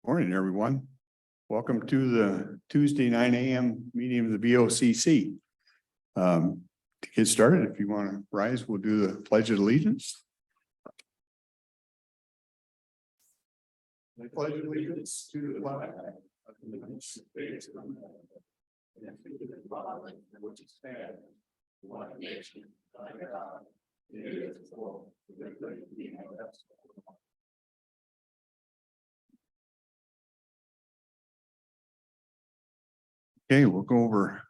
Morning, everyone. Welcome to the Tuesday 9 a.m. meeting of the BOCC. To get started, if you want to rise, we'll do the Pledge of Allegiance. I pledge allegiance to the flag of the United States of America and to the republic which stands one nation under God, indivisible, with liberty and justice for all. Okay, we'll go over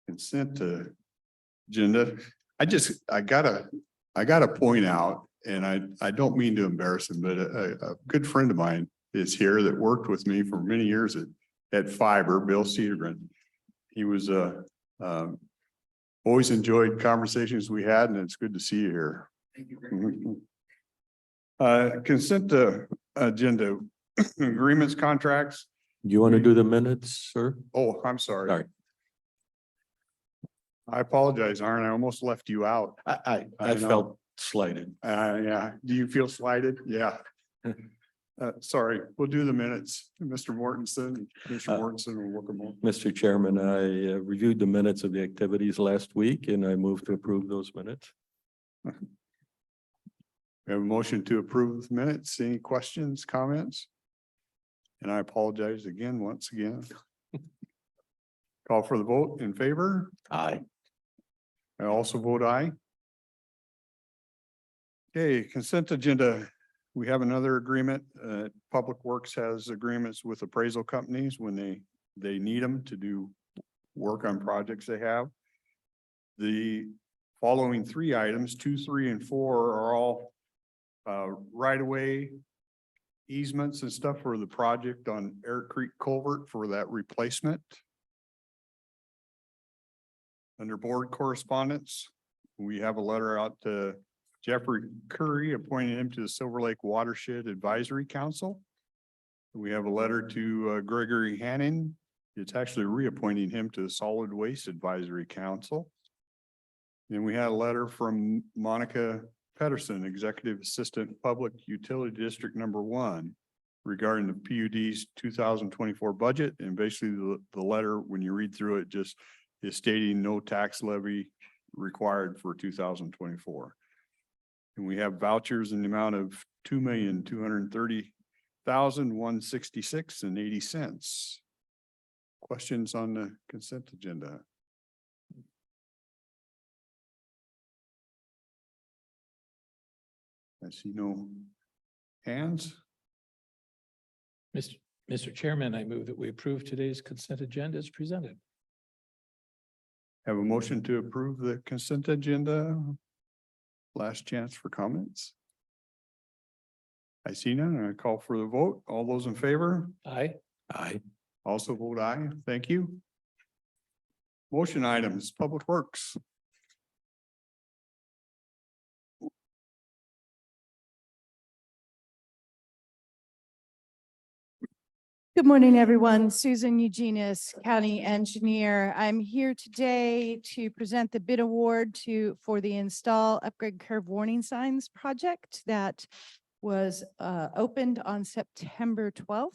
consent agenda. I gotta point out, and I don't mean to embarrass him, but a good friend of mine is here that worked with me for many years at Fiber, Bill Cedergren. He was always enjoyed conversations we had, and it's good to see you here. Thank you very much. Consent agenda agreements, contracts. Do you want to do the minutes, sir? Oh, I'm sorry. Sorry. I apologize, Aaron. I almost left you out. I I know. felt slighted. Yeah. Do you feel slighted? Yeah. Sorry, we'll do the minutes. Mr. Mortensen, and welcome on. Mr. Chairman, I reviewed the minutes of the activities last week and I move to approve those minutes. We have a motion to approve the minutes. Any questions, comments? And I apologize again, once again. Call for the vote in favor. Aye. I also vote aye. Okay, consent agenda. We have another agreement. Public Works has agreements with appraisal companies when they need them to do work on projects they have. The following three items, 2, 3, and 4 are all right-of-way easements and stuff for the project on Air Creek Culvert for that replacement. Under board correspondence, we have a letter out to Jeffrey Curry appointing him to the Silver Lake Watershed Advisory Council. We have a letter to Gregory Hannon. It's actually reappointing him to the Solid Waste Advisory Council. Then we had a letter from Monica Pedersen, Executive Assistant Public Utility District number 1, regarding the PUD's 2024 budget. And basically the letter, when you read through it, just is stating no tax levy required for 2024. And we have vouchers in the amount of $2,230,166.80. Questions on the consent agenda? I see no hands. Mr. Chairman, I move that we approve today's consent agenda as presented. Have a motion to approve the consent agenda. Last chance for comments. I see none, and I call for the vote. All those in favor? Aye. Aye. Also vote aye. Thank you. Motion items, Public Works. Good morning, everyone. Susan Eugenius, County Engineer. I'm here today to present the bid award for the Install Upgrade Curve Warning Signs project that was opened on September 12th.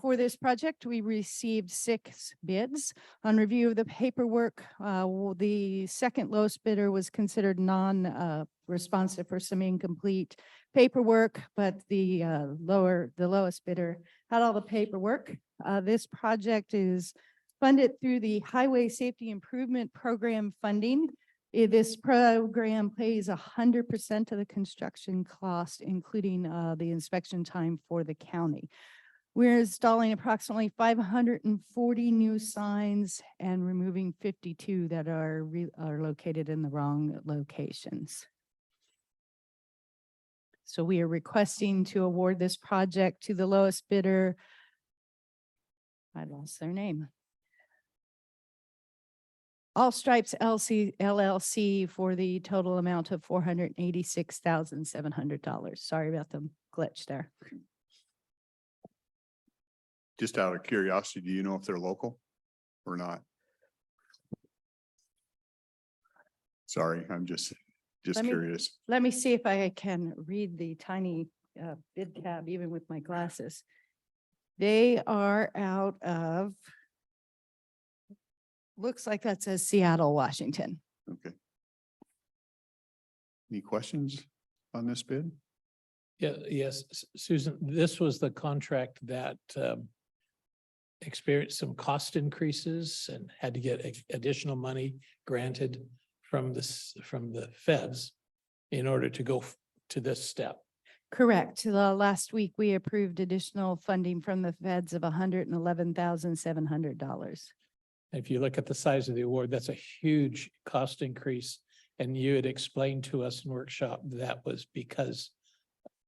For this project, we received 6 bids. On review of the paperwork, the second lowest bidder was considered non-responsive for some incomplete paperwork, but the lowest bidder had all the paperwork. This project is funded through the Highway Safety Improvement Program funding. This program pays 100% of the construction cost, including the inspection time for the county. We're installing approximately 540 new signs and removing 52 that are located in the wrong locations. So we are requesting to award this project to the lowest bidder. I lost their name. All Stripes LLC for the total amount of $486,700. Sorry about the glitch there. Just out of curiosity, do you know if they're local or not? Sorry, I'm just Let me- curious. Let me see if I can read the tiny bid tab even with my glasses. They are out of, looks like that says Seattle, Washington. Okay. Any questions on this bid? Yeah, yes, Susan, this was the contract that experienced some cost increases and had to get additional money granted from the feds in order to go to this step. Correct. Last week, we approved additional funding from the feds of $111,700. If you look at the size of the award, that's a huge cost increase. And you had explained to us in workshop that was because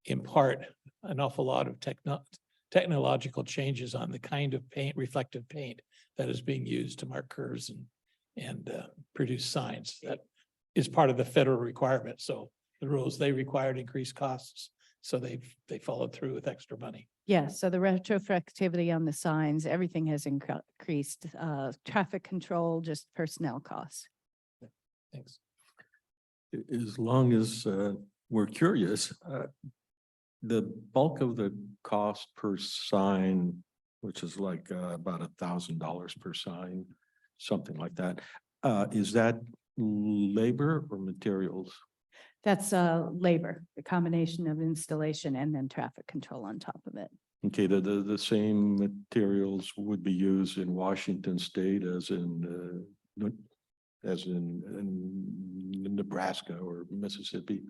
in part, an awful lot of technological changes on the kind of paint, reflective paint that is being used to mark curves and produce signs. That is part of the federal requirement. So the rules they required increased costs. So they followed through with extra money. Yes, so the retroflectivity on the signs, everything has increased, traffic control, just personnel costs. Thanks. As long as we're curious, the bulk of the cost per sign, which is like about $1,000 per sign, something like that, is that labor or materials? That's labor, the combination of installation and then traffic control on top of it. Okay, the same materials would be used in Washington State as in Nebraska or Mississippi.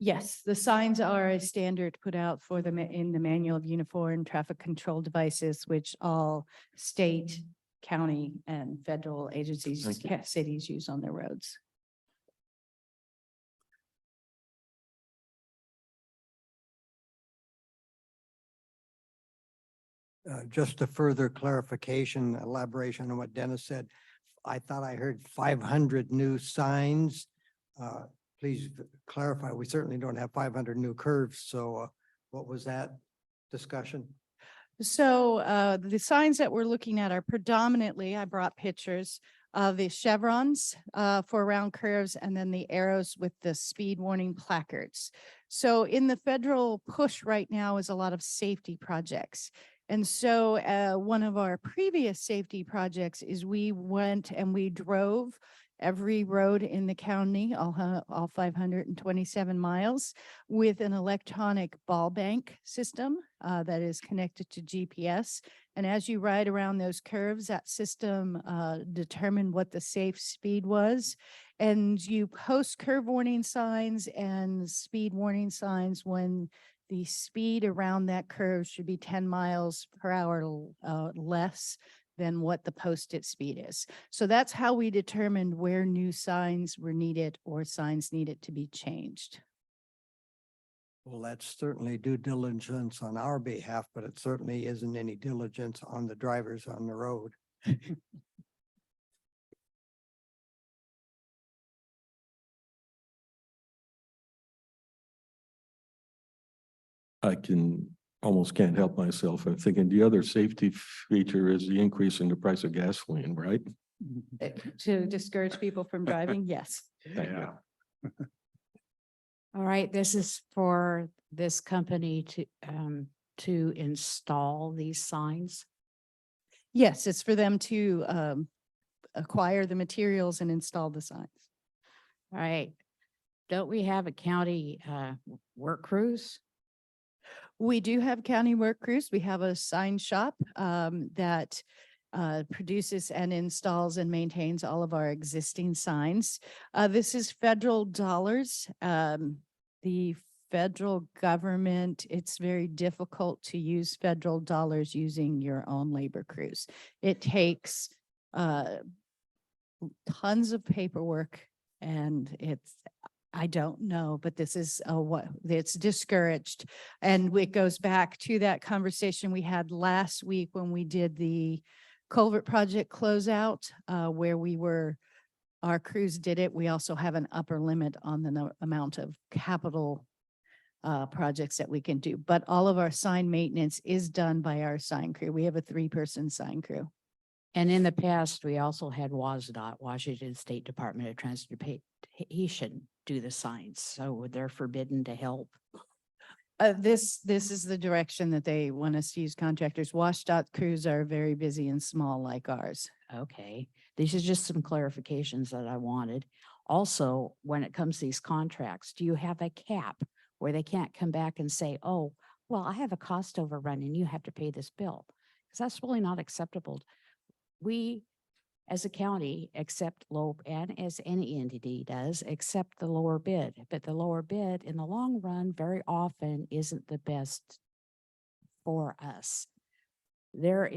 Yes, the signs are a standard put out for them in the Manual of Uniform Traffic Control Devices, which all state, county, and federal agencies, Thank cities use on their roads. Just a further clarification, elaboration on what Dennis said. I thought I heard 500 new signs. Please clarify. We certainly don't have 500 new curves. So what was that discussion? So the signs that we're looking at are predominantly, I brought pictures of the chevrons for round curves and then the arrows with the speed warning placards. So in the federal push right now is a lot of safety projects. And so one of our previous safety projects is we went and we drove every road in the county, all 527 miles, with an electronic ball bank system that is connected to GPS. And as you ride around those curves, that system determined what the safe speed was. And you post curve warning signs and speed warning signs when the speed around that curve should be 10 miles per hour less than what the posted speed is. So that's how we determined where new signs were needed or signs needed to be changed. Well, that's certainly due diligence on our behalf, but it certainly isn't any diligence on the drivers on the road. I almost can't help myself. I'm thinking the other safety feature is the increase in the price of gasoline, right? To discourage people from driving, yes. Thank you. All right, this is for this company to install these signs. Yes, it's for them to acquire the materials and install the signs. All right. Don't we have a county work crews? We do have county work crews. We have a sign shop that produces and installs and maintains all of our existing signs. This is federal dollars. The federal government, it's very difficult to use federal dollars using your own labor crews. It takes tons of paperwork and I don't know, but this is what it's discouraged. And it goes back to that conversation we had last week when we did the culvert project closeout, where our crews did it. We also have an upper limit on the amount of capital projects that we can do. But all of our sign maintenance is done by our sign crew. We have a 3-person sign crew. And in the past, we also had WSDOT, Washington State Department of Transportation, do the signs. So they're forbidden to help. This is the direction that they want us to use contractors. WashDOT crews are very busy and small like ours. Okay, these are just some clarifications that I wanted. Also, when it comes to these contracts, do you have a cap where they can't come back and say, oh, well, I have a cost overrun and you have to pay this bill? Because that's really not acceptable. We, as a county, accept low, and as any entity does, accept the lower bid. But the lower bid in the long run very often isn't the best for us. There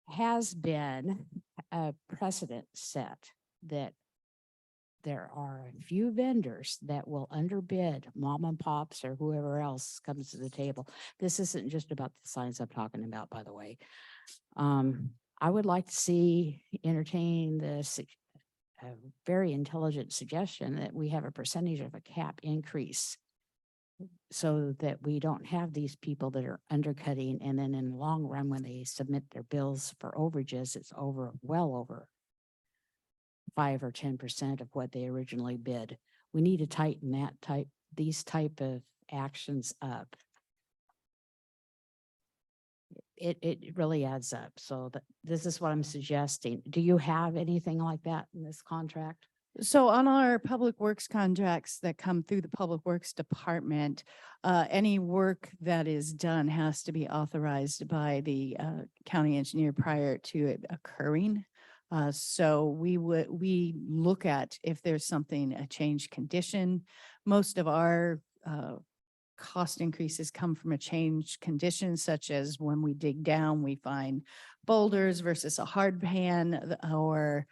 has been a precedent set that there are a few vendors that will underbid mom and pops or whoever else comes to the table. This isn't just about the signs I'm talking about, by the way. I would like to entertain this very intelligent suggestion that we have a percentage of a cap increase so that we don't have these people that are undercutting, and then in the long run, when they submit their bills for overages, it's well over 5 or 10% of what they originally bid. We need to tighten these type of actions up. It really adds up. So this is what I'm suggesting. Do you have anything like that in this contract? So on our public works contracts that come through the Public Works Department, any work that is done has to be authorized by the county engineer prior to it occurring. So we look at if there's something, a change condition. Most of our cost increases come from a change condition, such as when we dig down, we find boulders versus a hard pan, or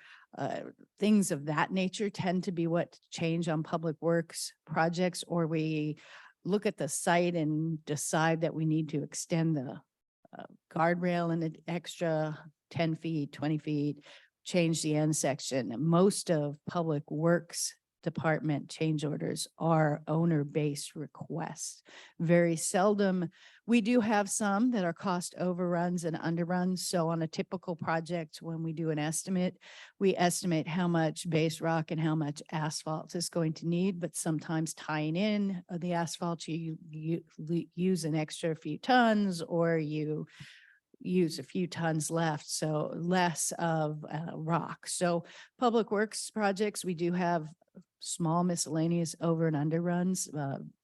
things of that nature tend to be what change on public works projects, or we look at the site and decide that we need to extend the guardrail an extra 10 feet, 20 feet, change the end section. Most of public works department change orders are owner-based requests. Very seldom, we do have some that are cost overruns and underruns. So on a typical project, when we do an estimate, we estimate how much base rock and how much asphalt is going to need, but sometimes tying in the asphalt, you use an extra few tons, or you use a few tons left, so less of rock. So public works projects, we do have small miscellaneous over and underruns.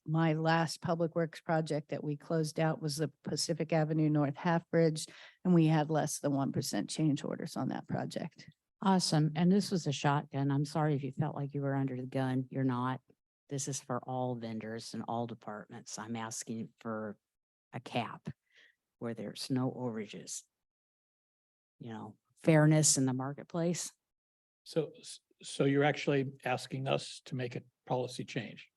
My last public works project that we closed out was the Pacific Avenue North Half Bridge, and we had less than 1% change orders on that project. Awesome. And this was a shotgun. I'm sorry if you felt like you were under the gun. You're not. This is for all vendors and all departments. I'm asking for a cap where there's no overages. You know, fairness in the marketplace. So you're actually asking us to make a policy change?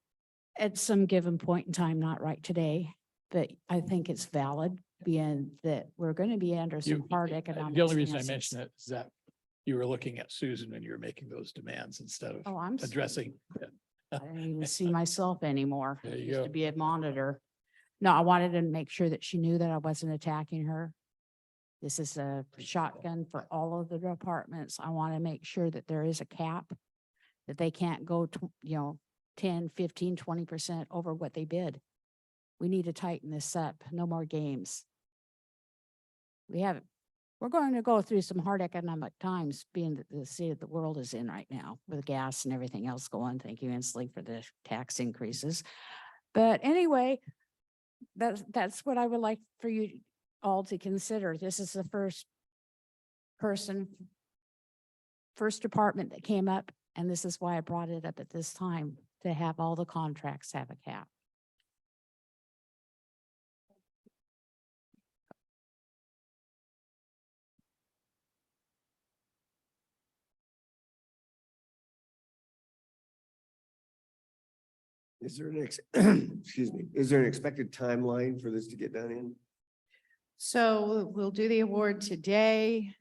At some given point in time, not right today, but I think it's valid, being that we're going to be under some hard economic. The only reason I stances. mention it is that you were looking at Susan when you were making those demands instead of Oh, I'm addressing. I don't even see myself anymore. There I you used go. to be a monitor. No, I wanted to make sure that she knew that I wasn't attacking her. This is a shotgun for all of the departments. I want to make sure that there is a cap, that they can't go to, 10, 15, 20% over what they bid. We need to tighten this up. No more games. We're going to go through some hard economic times, being that the state of the world is in right now with gas and everything else going. Thank you, Inslee, for the tax increases. But anyway, that's what I would like for you all to consider. This is the first department that came up, and this is why I brought it up at this time, to have all the contracts have a cap. Is there an excuse me, is there an expected timeline for this to get done in? So we'll do the award today.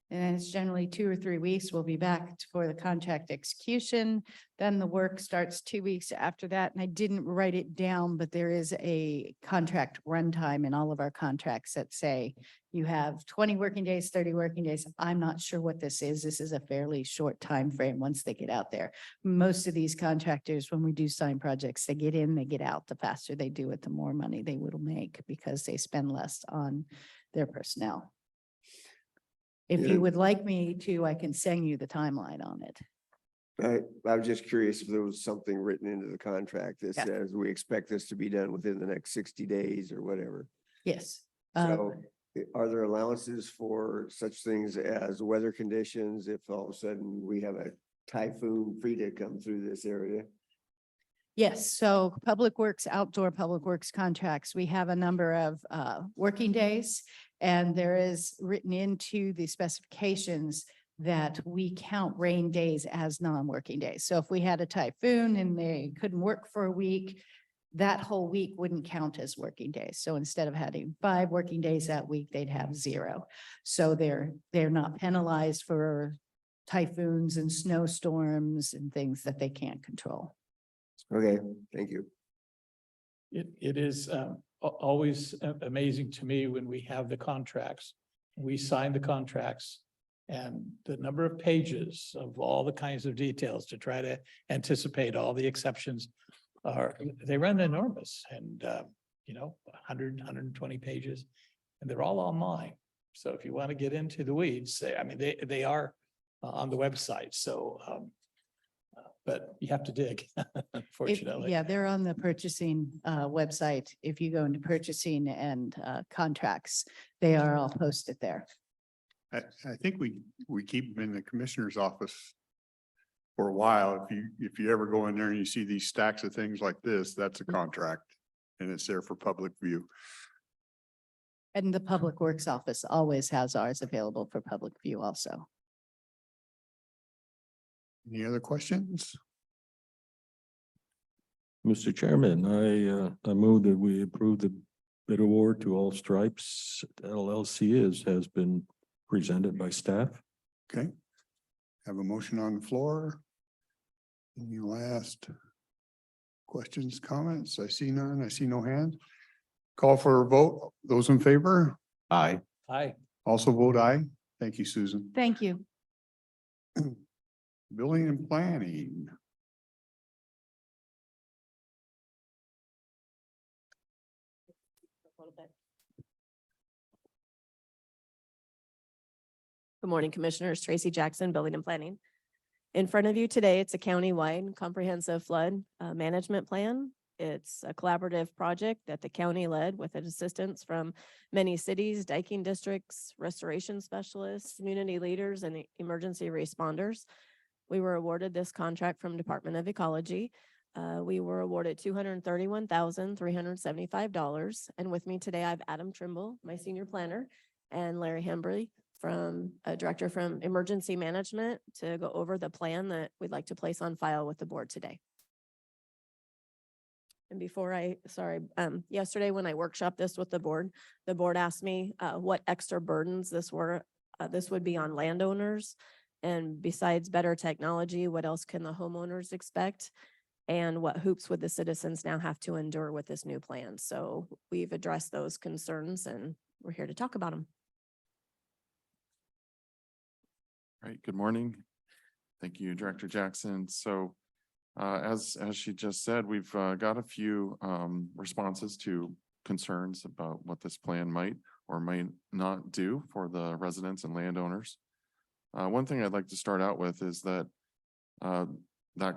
And it's generally 2 or 3 weeks. We'll be back for the contract execution. Then the work starts 2 weeks after that. And I didn't write it down, but there is a contract runtime in all of our contracts that say you have 20 working days, 30 working days. I'm not sure what this is. This is a fairly short time frame once they get out there. Most of these contractors, when we do sign projects, they get in, they get out. The faster they do it, the more money they will make because they spend less on their personnel. If Yeah. you would like me to, I can send you the timeline on it. I was just curious if there was something written into the contract that Yeah. says we expect this to be done within the next 60 days or whatever. Yes. So are there allowances for such things as weather conditions if all of a sudden we have a typhoon free to come through this area? Yes, so Public Works, outdoor Public Works contracts, we have a number of working days. And there is written into the specifications that we count rain days as non-working days. So if we had a typhoon and they couldn't work for a week, that whole week wouldn't count as working days. So instead of having 5 working days that week, they'd have 0. So they're not penalized for typhoons and snowstorms and things that they can't control. Okay, thank you. It is always amazing to me when we have the contracts, we sign the contracts. And the number of pages of all the kinds of details to try to anticipate all the exceptions they run enormous and, 120 pages. And they're all online. So if you want to get into the weeds, they are on the website. So, but you have to dig, unfortunately. Yeah, they're on the purchasing website. If you go into purchasing and contracts, they are all posted there. I think we keep them in the commissioner's office for a while. If you ever go in there and you see these stacks of things like this, that's a contract and it's there for public view. And the Public Works Office always has ours available for public view also. Any other questions? Mr. Chairman, I move that we approve the bid award to All Stripes LLC as has been presented by staff. Okay. Have a motion on the floor. Any last questions, comments? I see none. I see no hands. Call for a vote. Those in favor? Aye. Hi. Also vote aye. Thank you, Susan. Thank you. Building and planning. Good morning, Commissioners. Tracy Jackson, Building and Planning. In front of you today, it's a county-wide comprehensive flood management plan. It's a collaborative project that the county led with assistance from many cities, diking districts, restoration specialists, community leaders, and emergency responders. We were awarded this contract from Department of Ecology. We were awarded $231,375. And with me today, I have Adam Trimble, my senior planner, and Larry Hembry, from a director from Emergency Management, to go over the plan that we'd like to place on file with the board today. And yesterday when I workshopped this with the board asked me what extra burdens this would be on landowners. And besides better technology, what else can the homeowners expect? And what hoops would the citizens now have to endure with this new plan? So we've addressed those concerns and we're here to talk about them. All right, good morning. Thank you, Director Jackson. So as she just said, we've got a few responses to concerns about what this plan might or might not do for the residents and landowners. One thing I'd like to start out with is that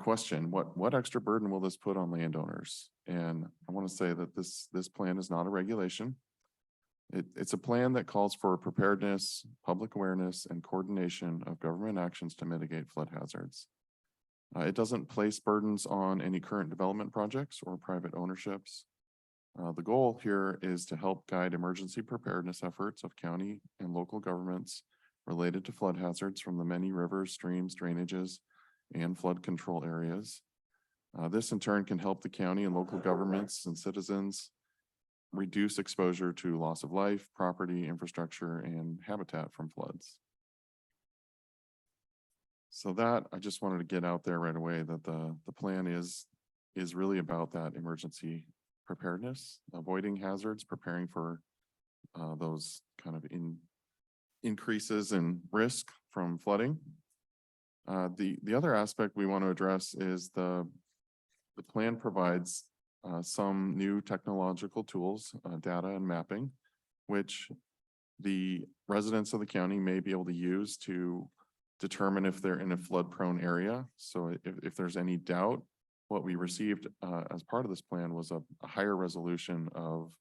question, what extra burden will this put on landowners? And I want to say that this plan is not a regulation. It's a plan that calls for preparedness, public awareness, and coordination of government actions to mitigate flood hazards. It doesn't place burdens on any current development projects or private ownerships. The goal here is to help guide emergency preparedness efforts of county and local governments related to flood hazards from the many rivers, streams, drainages, and flood control areas. This in turn can help the county and local governments and citizens reduce exposure to loss of life, property, infrastructure, and habitat from floods. So that, I just wanted to get out there right away that the plan is really about that emergency preparedness, avoiding hazards, preparing for those kind of increases in risk from flooding. The other aspect we want to address is the plan provides some new technological tools, data and mapping, which the residents of the county may be able to use to determine if they're in a flood prone area. So if there's any doubt, what we received as part of this plan was a higher resolution of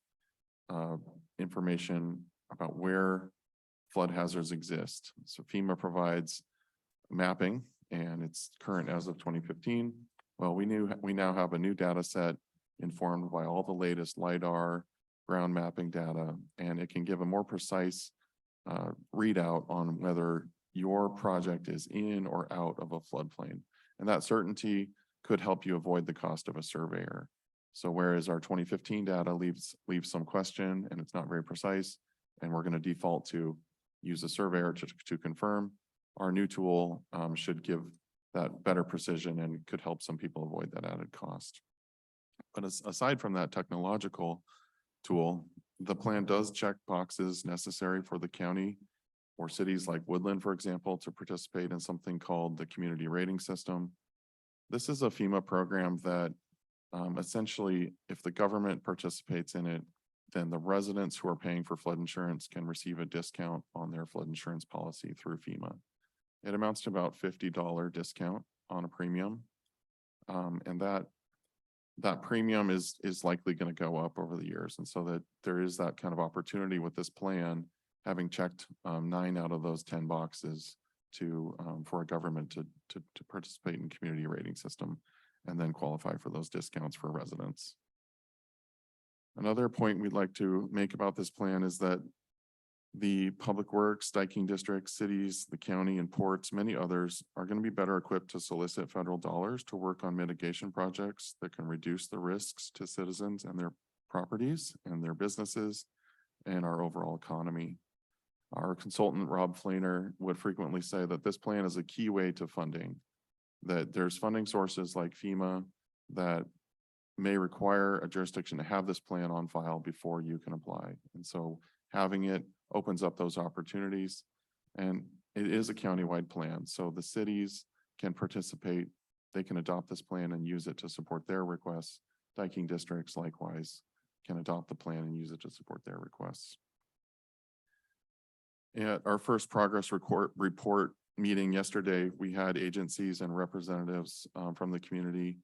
information about where flood hazards exist. So FEMA provides mapping and it's current as of 2015. Well, we now have a new data set informed by all the latest LiDAR ground mapping data, and it can give a more precise readout on whether your project is in or out of a floodplain. And that certainty could help you avoid the cost of a surveyor. So whereas our 2015 data leaves some question and it's not very precise, and we're going to default to use a surveyor to confirm, our new tool should give that better precision and could help some people avoid that added cost. But aside from that technological tool, the plan does check boxes necessary for the county or cities like Woodland, for example, to participate in something called the community rating system. This is a FEMA program that essentially, if the government participates in it, then the residents who are paying for flood insurance can receive a discount on their flood insurance policy through FEMA. It amounts to about $50 discount on a premium. And that premium is likely going to go up over the years. And so that there is that kind of opportunity with this plan, having checked 9 out of those 10 boxes to for a government to participate in community rating system and then qualify for those discounts for residents. Another point we'd like to make about this plan is that the public works, diking districts, cities, the county and ports, many others are going to be better equipped to solicit federal dollars to work on mitigation projects that can reduce the risks to citizens and their properties and their businesses and our overall economy. Our consultant, Rob Fleener, would frequently say that this plan is a key way to funding, that there's funding sources like FEMA that may require a jurisdiction to have this plan on file before you can apply. And so having it opens up those opportunities, and it is a countywide plan. So the cities can participate, they can adopt this plan and use it to support their requests. Diking districts likewise can adopt the plan and use it to support their requests. At our first progress report meeting yesterday, we had agencies and representatives from the community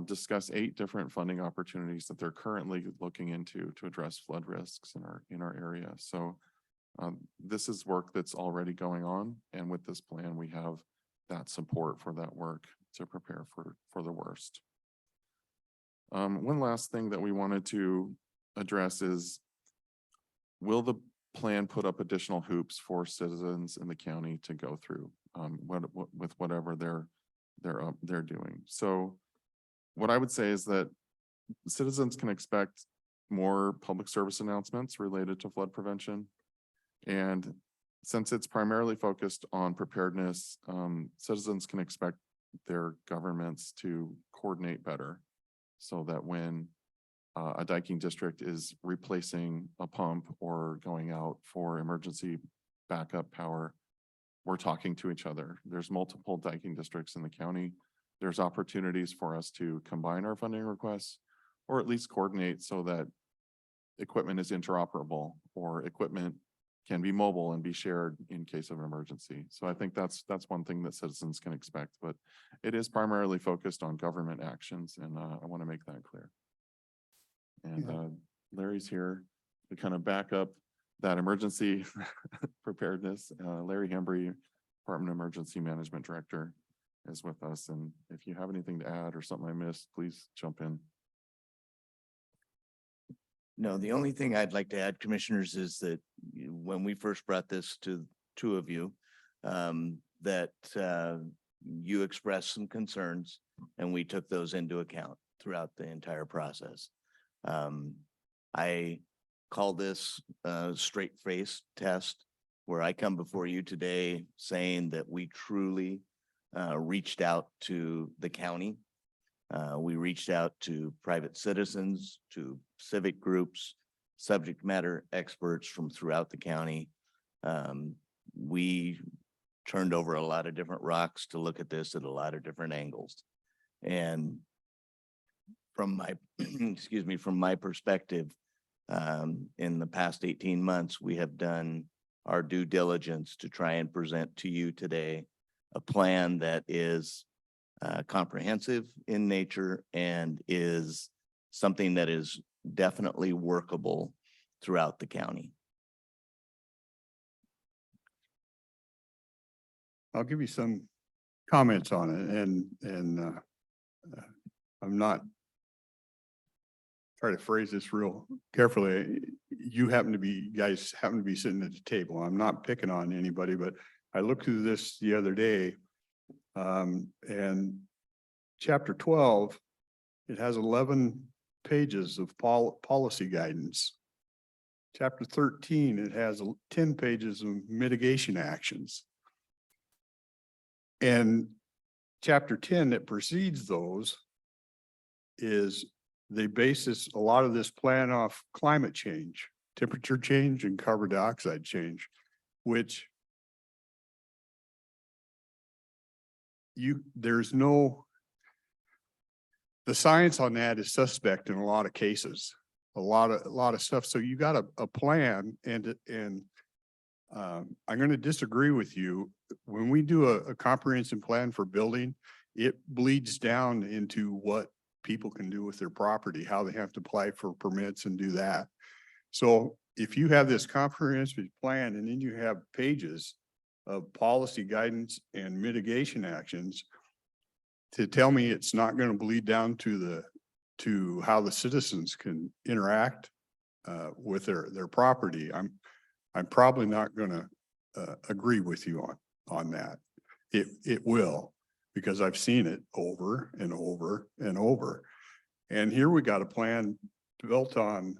discuss 8 different funding opportunities that they're currently looking into to address flood risks in our area. So this is work that's already going on, and with this plan, we have that support for that work to prepare for the worst. One last thing that we wanted to address is, will the plan put up additional hoops for citizens in the county to go through with whatever they're doing? So what I would say is that citizens can expect more public service announcements related to flood prevention. And since it's primarily focused on preparedness, citizens can expect their governments to coordinate better so that when a diking district is replacing a pump or going out for emergency backup power, we're talking to each other. There's multiple diking districts in the county. There's opportunities for us to combine our funding requests, or at least coordinate so that equipment is interoperable or equipment can be mobile and be shared in case of an emergency. So I think that's one thing that citizens can expect, but it is primarily focused on government actions, and I want to make that clear. And Larry's here to kind of back up that emergency preparedness. Larry Hembry, Department of Emergency Management Director, is with us. And if you have anything to add or something I missed, please jump in. No, the only thing I'd like to add, commissioners, is that when we first brought this to 2 of you, that you expressed some concerns and we took those into account throughout the entire process. I call this a straight face test, where I come before you today saying that we truly reached out to the county. We reached out to private citizens, to civic groups, subject matter experts from throughout the county. We turned over a lot of different rocks to look at this at a lot of different angles. And from my, excuse me, from my perspective, in the past 18 months, we have done our due diligence to try and present to you today a plan that is comprehensive in nature and is something that is definitely workable throughout the county. I'll give you some comments on it and I'm not try to phrase this real carefully. You guys happen to be sitting at the table. I'm not picking on anybody, but I looked through this the other day. And chapter 12, it has 11 pages of policy guidance. Chapter 13, it has 10 pages of mitigation actions. And chapter 10 that precedes those is they base a lot of this plan off climate change, temperature change and carbon dioxide change, which the science on that is suspect in a lot of cases, a lot of stuff. So you got a plan and I'm going to disagree with you. When we do a comprehensive plan for building, it bleeds down into what people can do with their property, how they have to apply for permits and do that. So if you have this comprehensive plan and then you have pages of policy guidance and mitigation actions, to tell me it's not going to bleed down to how the citizens can interact with their property, I'm probably not going to agree with you on that. It will, because I've seen it over and over and over. And here we got a plan built on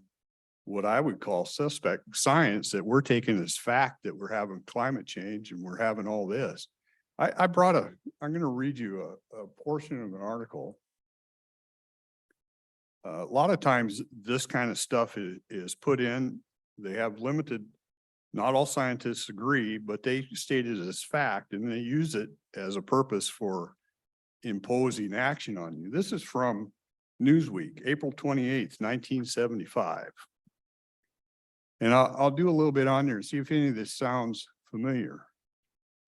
what I would call suspect science that we're taking as fact that we're having climate change and we're having all this. I'm going to read you a portion of an article. A lot of times this kind of stuff is put in, they have limited, not all scientists agree, but they state it as fact and they use it as a purpose for imposing action on you. This is from Newsweek, April 28th, 1975. And I'll do a little bit on there and see if any of this sounds familiar.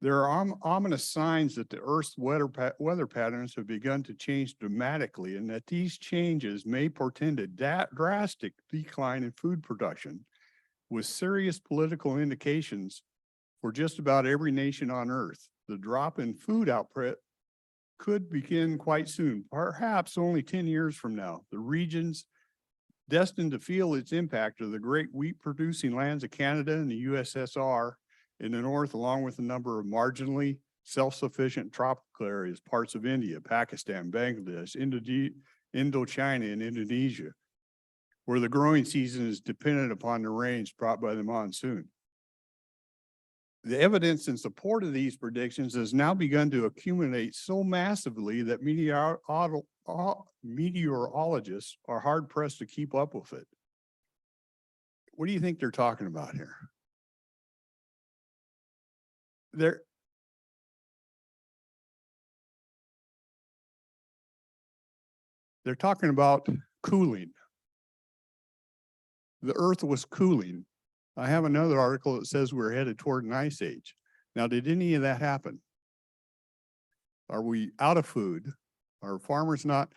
There are ominous signs that the Earth's weather patterns have begun to change dramatically and that these changes may portend a drastic decline in food production with serious political indications for just about every nation on Earth. The drop in food output could begin quite soon, perhaps only 10 years from now. The regions destined to feel its impact are the great wheat producing lands of Canada and the USSR in the north, along with a number of marginally self-sufficient tropical areas, parts of India, Pakistan, Bangladesh, Indochina, and Indonesia, where the growing season is dependent upon the rains brought by the monsoon. The evidence in support of these predictions has now begun to accumulate so massively that meteorologists are hard pressed to keep up with it. What do you think they're talking about here? They're talking about cooling. The Earth was cooling. I have another article that says we're headed toward an ice age. Now, did any of that happen? Are we out of food? Are farmers not?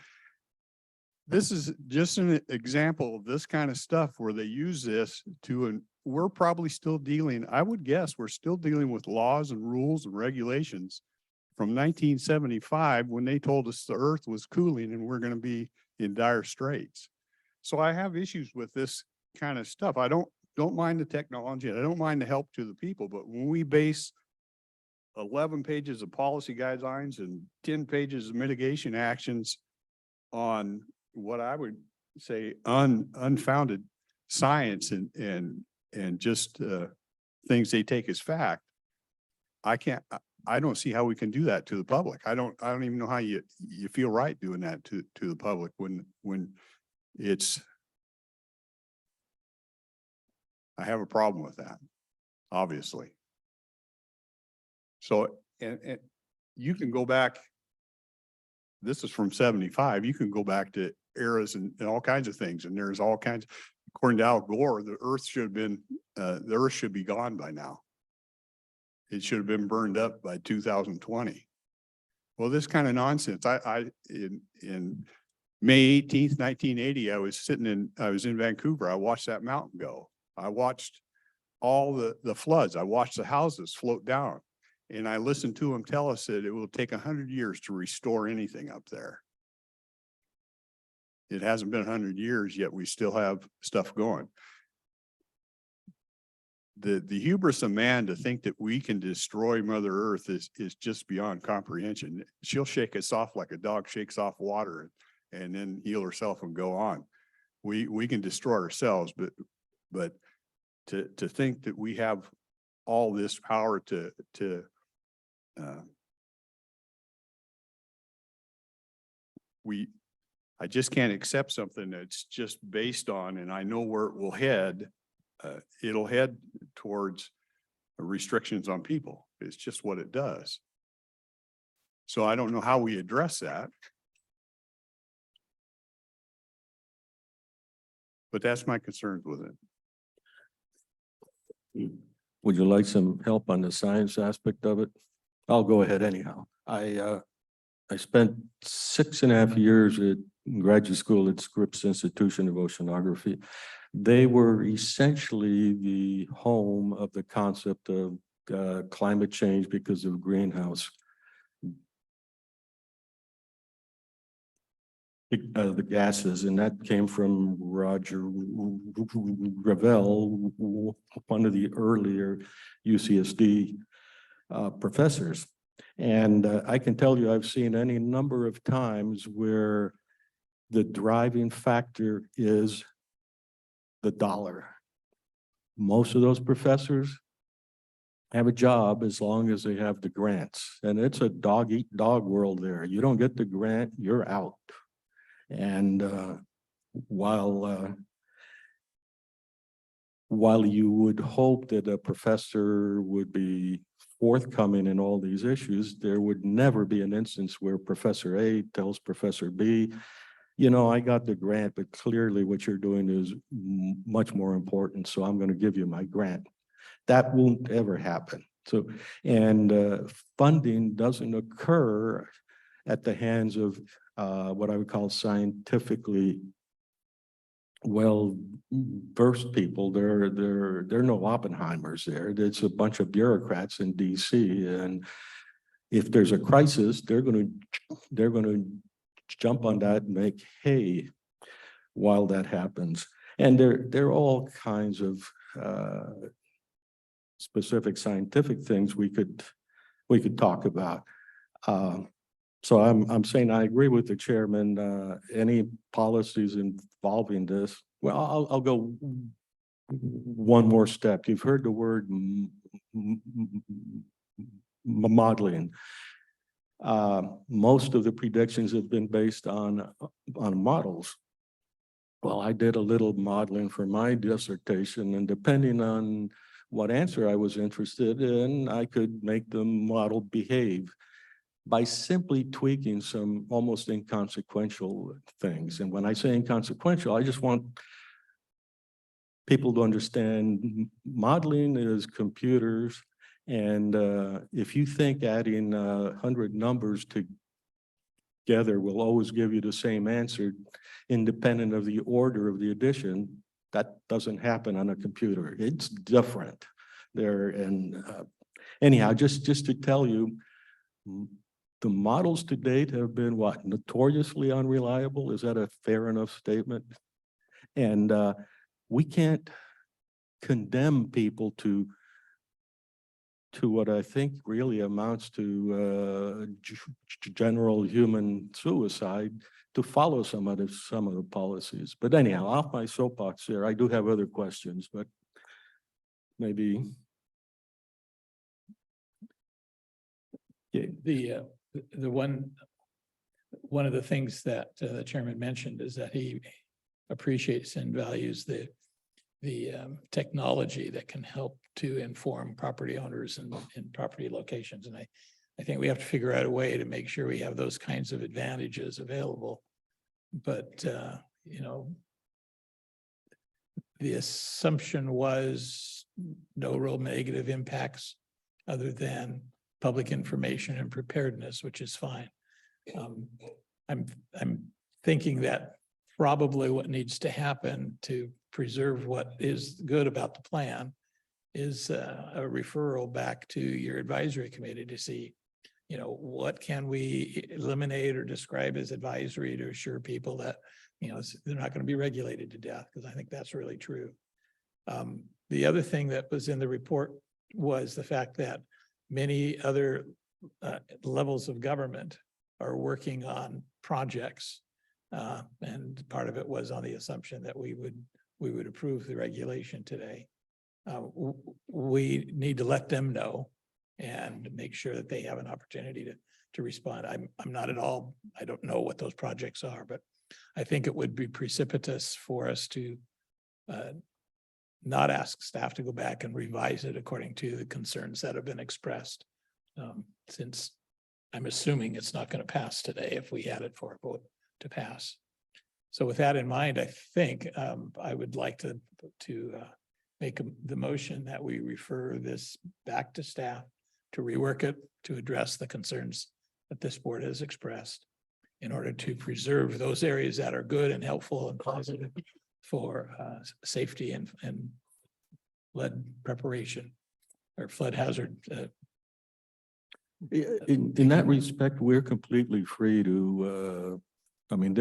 This is just an example of this kind of stuff where they use this to, we're probably still dealing, I would guess we're still dealing with laws and rules and regulations from 1975 when they told us the Earth was cooling and we're going to be in dire straits. So I have issues with this kind of stuff. I don't mind the technology and I don't mind the help to the people, but when we base 11 pages of policy guidelines and 10 pages of mitigation actions on what I would say unfounded science and just things they take as fact, I don't see how we can do that to the public. I don't even know how you feel right doing that to the public when it's. I have a problem with that, obviously. So, and you can go back. This is from 75. You can go back to eras and all kinds of things. And there's all kinds, according to Al Gore, the earth should have been, the earth should be gone by now. It should have been burned up by 2020. Well, this kind of nonsense, in May 18th, 1980, I was in Vancouver. I watched that mountain go. I watched all the floods. I watched the houses float down. And I listened to him tell us that it will take 100 years to restore anything up there. It hasn't been 100 years yet. We still have stuff going. The hubris of man to think that we can destroy Mother Earth is just beyond comprehension. She'll shake us off like a dog shakes off water and then heal herself and go on. We can destroy ourselves, but to think that we have all this power I just can't accept something that's just based on, and I know where it will head. It'll head towards restrictions on people. It's just what it does. So I don't know how we address that. But that's my concerns with it. Would you like some help on the science aspect of it? I'll go ahead anyhow. I spent 6.5 years at graduate school at Scripps Institution of Oceanography. They were essentially the home of the concept of climate change because of greenhouse. The gases, and that came from Roger Revelle, one of the earlier UCSD professors. And I can tell you, I've seen any number of times where the driving factor is the dollar. Most of those professors have a job as long as they have the grants. And it's a dog eat dog world there. You don't get the grant, you're out. And while you would hope that a professor would be forthcoming in all these issues, there would never be an instance where Professor A tells Professor B, you know, I got the grant, but clearly what you're doing is much more important, so I'm going to give you my grant. That won't ever happen. So, and funding doesn't occur at the hands of what I would call scientifically well-versed people. There are no Oppenheimers there. It's a bunch of bureaucrats in DC, and if there's a crisis, they're going to jump on that and make hay while that happens. And there are all kinds of specific scientific things we could talk about. So I'm saying I agree with the chairman. Any policies involving this, well, I'll go one more step. You've heard the word modeling. Most of the predictions have been based on models. Well, I did a little modeling for my dissertation, and depending on what answer I was interested in, I could make the model behave by simply tweaking some almost inconsequential things. And when I say inconsequential, I just want people to understand modeling is computers. And if you think adding 100 numbers together will always give you the same answer, independent of the order of the addition, that doesn't happen on a computer. It's different there. And anyhow, just to tell you, the models to date have been what? Notoriously unreliable. Is that a fair enough statement? And we can't condemn people to what I think really amounts to general human suicide to follow some of the policies. But anyhow, off my soapbox there. I do have other questions, but maybe. The one of the things that the chairman mentioned is that he appreciates and values the technology that can help to inform property owners and property locations. And I think we have to figure out a way to make sure we have those kinds of advantages available. But, you know, the assumption was no real negative impacts other than public information and preparedness, which is fine. I'm thinking that probably what needs to happen to preserve what is good about the plan is a referral back to your advisory committee to see, you know, what can we eliminate or describe as advisory to assure people that, you know, they're not going to be regulated to death, because I think that's really true. The other thing that was in the report was the fact that many other levels of government are working on projects. And part of it was on the assumption that we would approve the regulation today. We need to let them know and make sure that they have an opportunity to respond. I'm not at all, I don't know what those projects are, but I think it would be precipitous for us to not ask staff to go back and revise it according to the concerns that have been expressed. Since I'm assuming it's not going to pass today if we had it for a vote to pass. So with that in mind, I think I would like to make the motion that we refer this back to staff to rework it, to address the concerns that this board has expressed in order to preserve those areas that are good and helpful and positive for safety and flood preparation or flood hazard. In that respect, we're completely free to, I mean,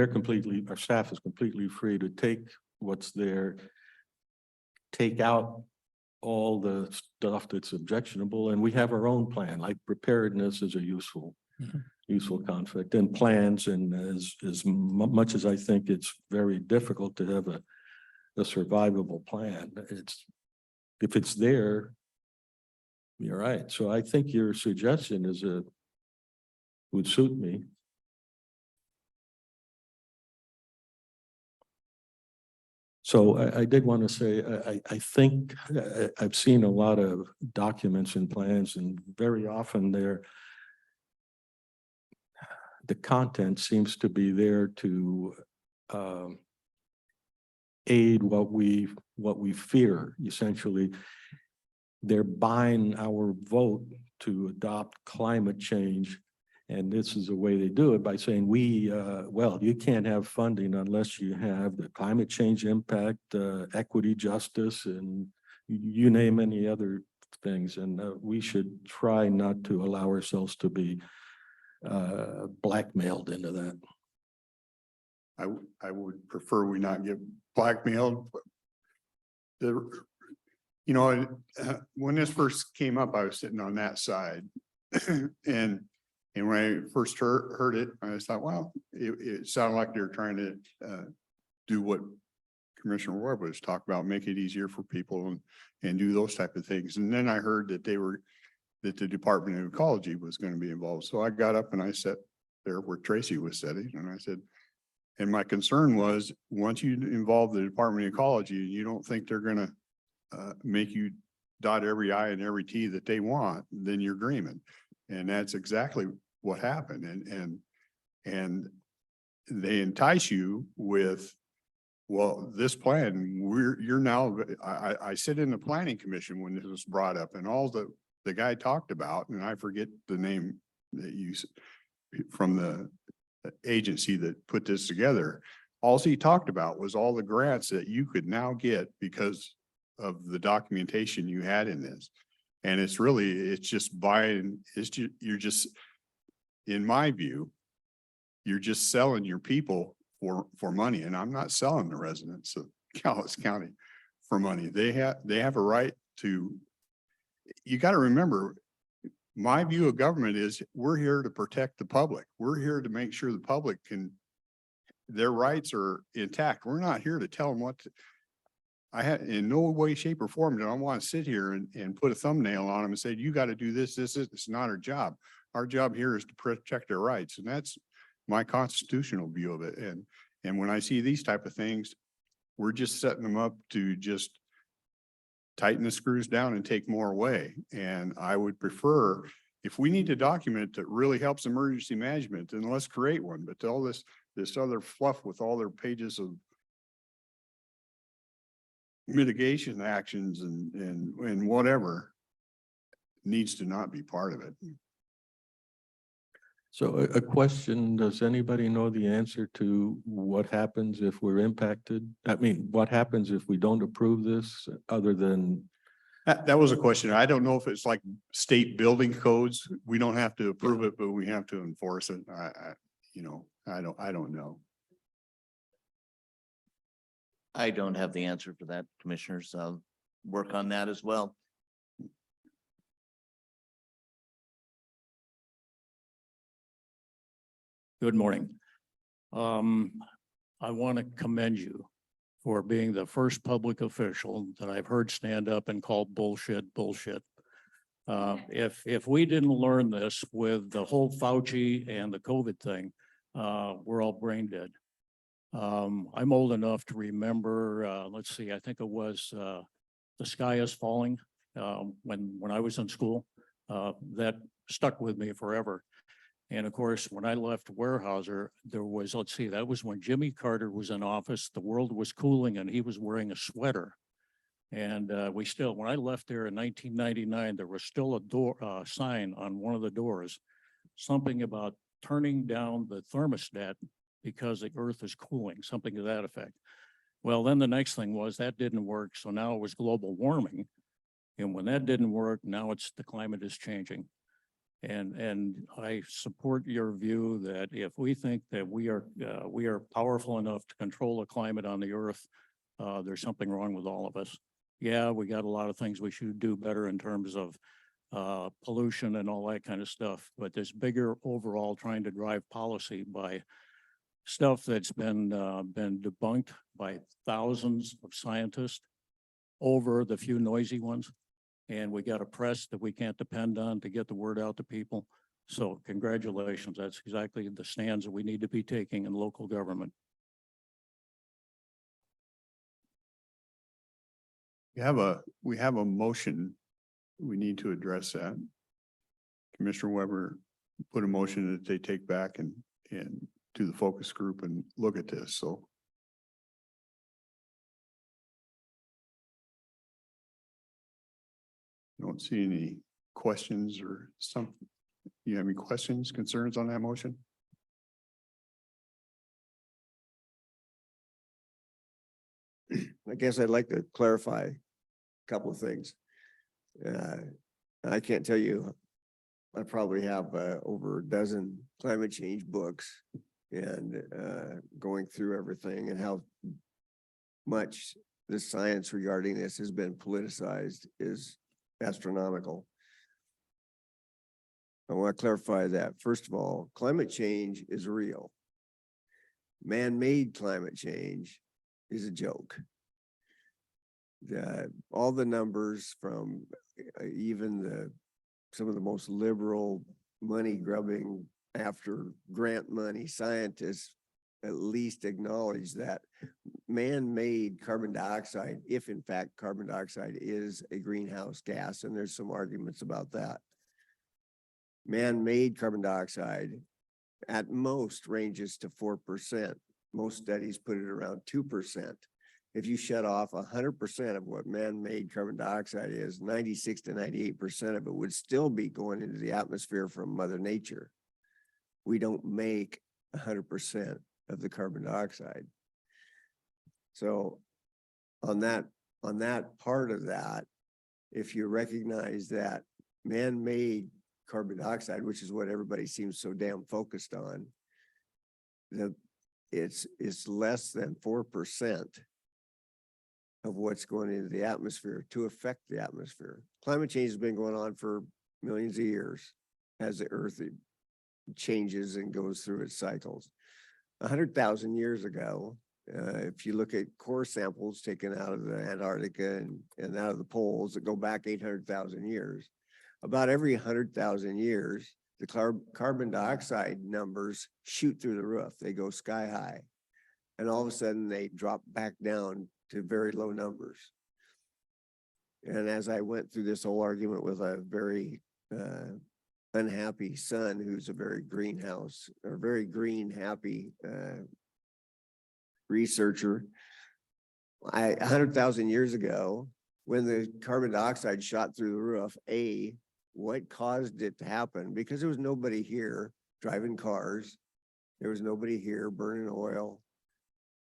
our staff is completely free to take what's there, take out all the stuff that's objectionable, and we have our own plan, like preparedness is a useful conflict, and plans, and as much as I think it's very difficult to have a survivable plan, if it's there, you're right. So I think your suggestion would suit me. So I did want to say, I think I've seen a lot of documents and plans, and very often the content seems to be there to aid what we fear. Essentially, they're buying our vote to adopt climate change. And this is the way they do it, by saying well, you can't have funding unless you have the climate change impact, equity, justice, and you name any other things. And we should try not to allow ourselves to be blackmailed into that. I would prefer we not get blackmailed. When this first came up, I was sitting on that side. And when I first heard it, I just thought, well, it sounded like they're trying to do what Commissioner Ward was talking about, make it easier for people and do those type of things. And then I heard that that the Department of Ecology was going to be involved. So I got up and I sat there where Tracy was sitting, and I said, and my concern was, once you involve the Department of Ecology, you don't think they're going to make you dot every I and every T that they want, then you're dreaming. And that's exactly what happened. And they entice you with, well, this plan, you're now, I sit in the planning commission when this was brought up, and all the guy talked about, and I forget the name that you from the agency that put this together. All he talked about was all the grants that you could now get because of the documentation you had in this. And it's just buying, you're just, in my view, you're just selling your people for money. And I'm not selling the residents of Calhoun County for money. They have a right to, you got to remember, my view of government is we're here to protect the public. We're here to make sure the public their rights are intact. We're not here to tell them what to, I had in no way, shape or form do I want to sit here and put a thumbnail on them and say, you got to do this, it's not our job. our job here is to protect our rights, and that's my constitutional view of it. And when I see these type of things, we're just setting them up to just tighten the screws down and take more away. And I would prefer, if we need a document that really helps emergency management, then let's create one. But all this other fluff with all their pages of mitigation actions and whatever needs to not be part of it. So a question, does anybody know the answer to what happens if we're impacted? I mean, what happens if we don't approve this other than, That was a question. I don't know if it's like state building codes. We don't have to approve it, but we have to enforce it. I don't know. I don't have the answer for that, commissioners. I'll work on that as well. Good morning. I want to commend you for being the first public official that I've heard stand up and call bullshit. If we didn't learn this with the whole Fauci and the COVID thing, we're all brain dead. I'm old enough to remember, let's see, I think it was The Sky is Falling when I was in school. That stuck with me forever. And of course, when I left Weyerhaeuser, there was, let's see, that was when Jimmy Carter was in office. The world was cooling and he was wearing a sweater. And when I left there in 1999, there was still a sign on one of the doors, something about turning down the thermostat because the earth is cooling, something to that effect. Well, then the next thing was that didn't work. So now it was global warming. And when that didn't work, now it's the climate is changing. And I support your view that if we think that we are powerful enough to control the climate on the earth, there's something wrong with all of us. Yeah, we got a lot of things we should do better in terms of pollution and all that kind of stuff, but this bigger overall trying to drive policy by stuff that's been debunked by thousands of scientists over the few noisy ones. And we got a press that we can't depend on to get the word out to people. So congratulations. That's exactly the stands that we need to be taking in local government. We have a motion. We need to address that. Commissioner Weber put a motion that they take back and do the focus group and look at this, so. Don't see any questions or something. You have any questions, concerns on that motion? I guess I'd like to clarify a couple of things. I can't tell you, I probably have over a dozen climate change books and going through everything and how much the science regarding this has been politicized is astronomical. I want to clarify that. First of all, climate change is real. Man-made climate change is a joke. All the numbers from even some of the most liberal money grubbing after grant money scientists at least acknowledge that man-made carbon dioxide, if in fact carbon dioxide is a greenhouse gas, and there's some arguments about that. Man-made carbon dioxide at most ranges to 4%. Most studies put it around 2%. If you shut off 100% of what man-made carbon dioxide is, 96 to 98% of it would still be going into the atmosphere from Mother Nature. We don't make 100% of the carbon dioxide. So on that part of that, if you recognize that man-made carbon dioxide, which is what everybody seems so damn focused on, it's less than 4% of what's going into the atmosphere to affect the atmosphere. Climate change has been going on for millions of years as the earth changes and goes through its cycles. 100,000 years ago, if you look at core samples taken out of the Antarctica and out of the poles that go back 800,000 years, about every 100,000 years, the carbon dioxide numbers shoot through the roof. They go sky high. And all of a sudden they drop back down to very low numbers. And as I went through this whole argument with a very unhappy son, who's a very greenhouse or very green, happy researcher, 100,000 years ago, when the carbon dioxide shot through the roof, what caused it to happen? Because there was nobody here driving cars. There was nobody here burning oil.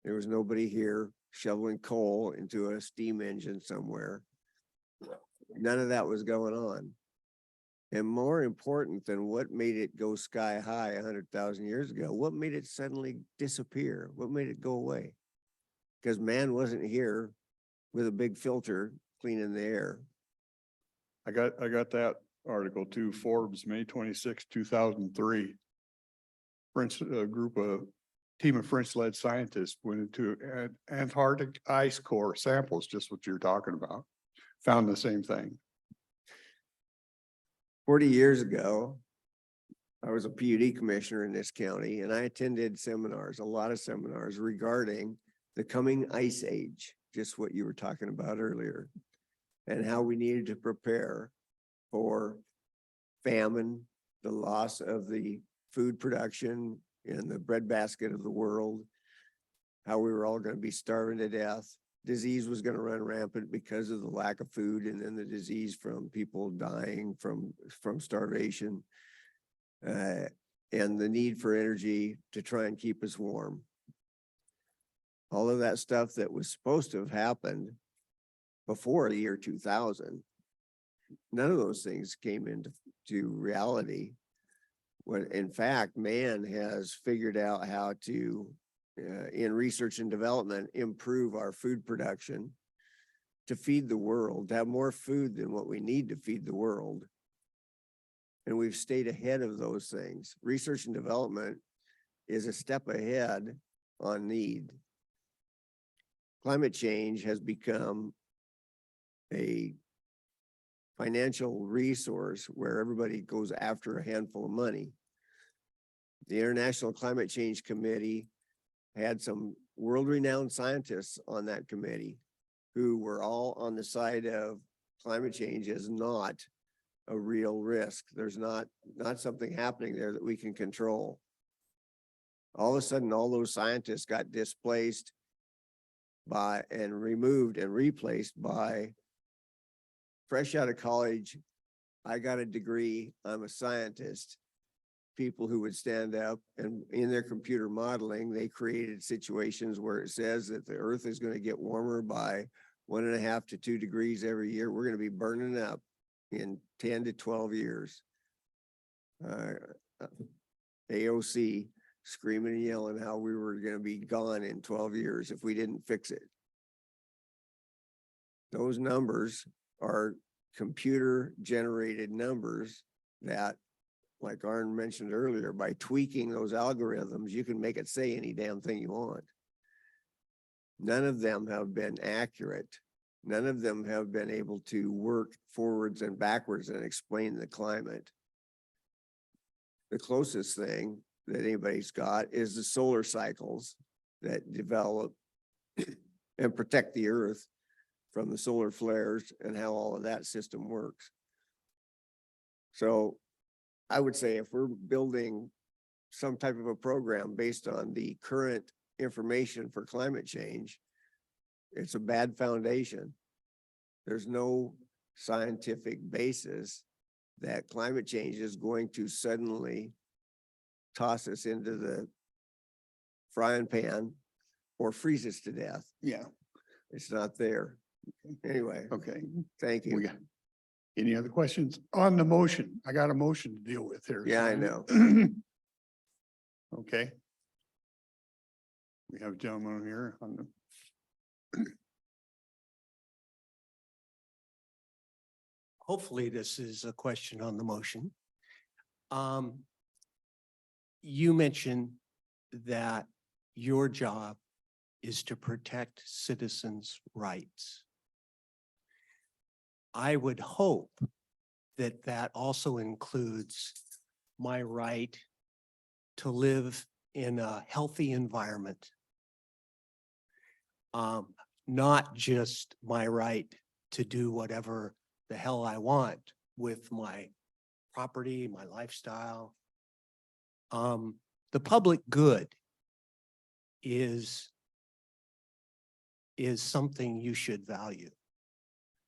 There was nobody here shoveling coal into a steam engine somewhere. None of that was going on. And more important than what made it go sky high 100,000 years ago, what made it suddenly disappear? What made it go away? Because man wasn't here with a big filter cleaning the air. I got that article too, Forbes, May 26, 2003. French, team of French-led scientists went into Antarctic ice core samples, just what you're talking about, found the same thing. 40 years ago, I was a PUD commissioner in this county, and I attended seminars, a lot of seminars regarding the coming ice age, just what you were talking about earlier, and how we needed to prepare for famine, the loss of the food production in the breadbasket of the world, how we were all going to be starving to death. Disease was going to run rampant because of the lack of food, and then the disease from people dying from starvation, and the need for energy to try and keep us warm. All of that stuff that was supposed to have happened before the year 2000, none of those things came into reality. When in fact, man has figured out how to, in research and development, improve our food production to feed the world, to have more food than what we need to feed the world. And we've stayed ahead of those things. Research and development is a step ahead on need. Climate change has become a financial resource where everybody goes after a handful of money. The International Climate Change Committee had some world-renowned scientists on that committee who were all on the side of climate change is not a real risk. There's not something happening there that we can control. All of a sudden, all those scientists got displaced by and removed and replaced by fresh out of college, I got a degree, I'm a scientist. People who would stand up and in their computer modeling, they created situations where it says that the earth is going to get warmer by 1.5 to 2 degrees every year. We're going to be burning up in 10 to 12 years. AOC screaming and yelling how we were going to be gone in 12 years if we didn't fix it. Those numbers are computer generated numbers that, like Arn mentioned earlier, by tweaking those algorithms, you can make it say any damn thing you want. None of them have been accurate. None of them have been able to work forwards and backwards and explain the climate. The closest thing that anybody's got is the solar cycles that develop and protect the earth from the solar flares and how all of that system works. So I would say if we're building some type of a program based on the current information for climate change, it's a bad foundation. There's no scientific basis that climate change is going to suddenly toss us into the frying pan or freeze us to death. Yeah. It's not there. Anyway, Okay. thank We you. got, any other questions on the motion? I got a motion to deal with here. Yeah, I know. Okay. We have a gentleman here on the. Hopefully this is a question on the motion. You mentioned that your job is to protect citizens' rights. I would hope that that also includes my right to live in a healthy environment. Not just my right to do whatever the hell I want with my property, my lifestyle. The public good is something you should value,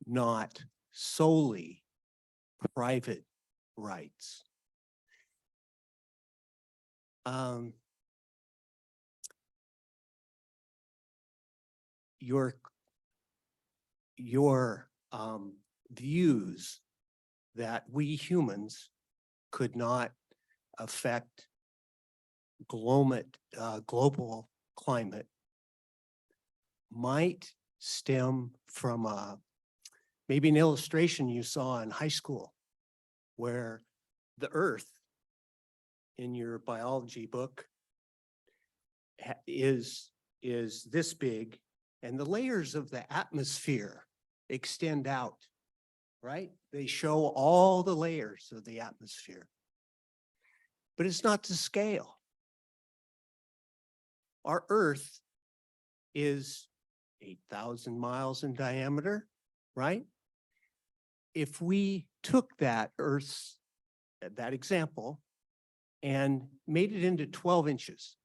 not solely private rights. Your views that we humans could not affect global climate might stem from maybe an illustration you saw in high school where the earth in your biology book is this big and the layers of the atmosphere extend out, right? They show all the layers of the atmosphere, but it's not to scale. Our earth is 8,000 miles in diameter, right? If we took that that example and made it into 12 inches,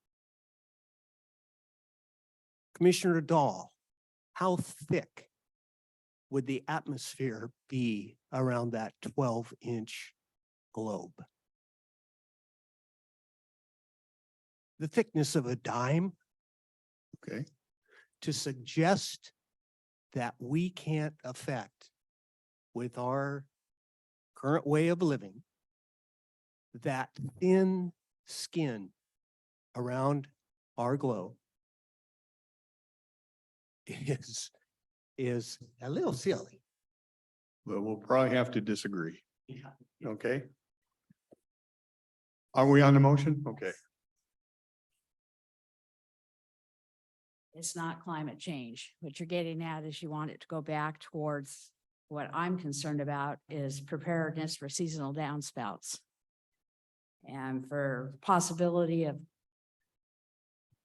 Commissioner Dahl, how thick would the atmosphere be around that 12-inch globe? The thickness of a dime. Okay. To suggest that we can't affect with our current way of living that thin skin around our globe is a little silly. But we'll probably have to disagree. Yeah. Okay? Are we on the motion? Okay. It's not climate change. What you're getting at is you want it to go back towards what I'm concerned about is preparedness for seasonal downspouts. And for possibility of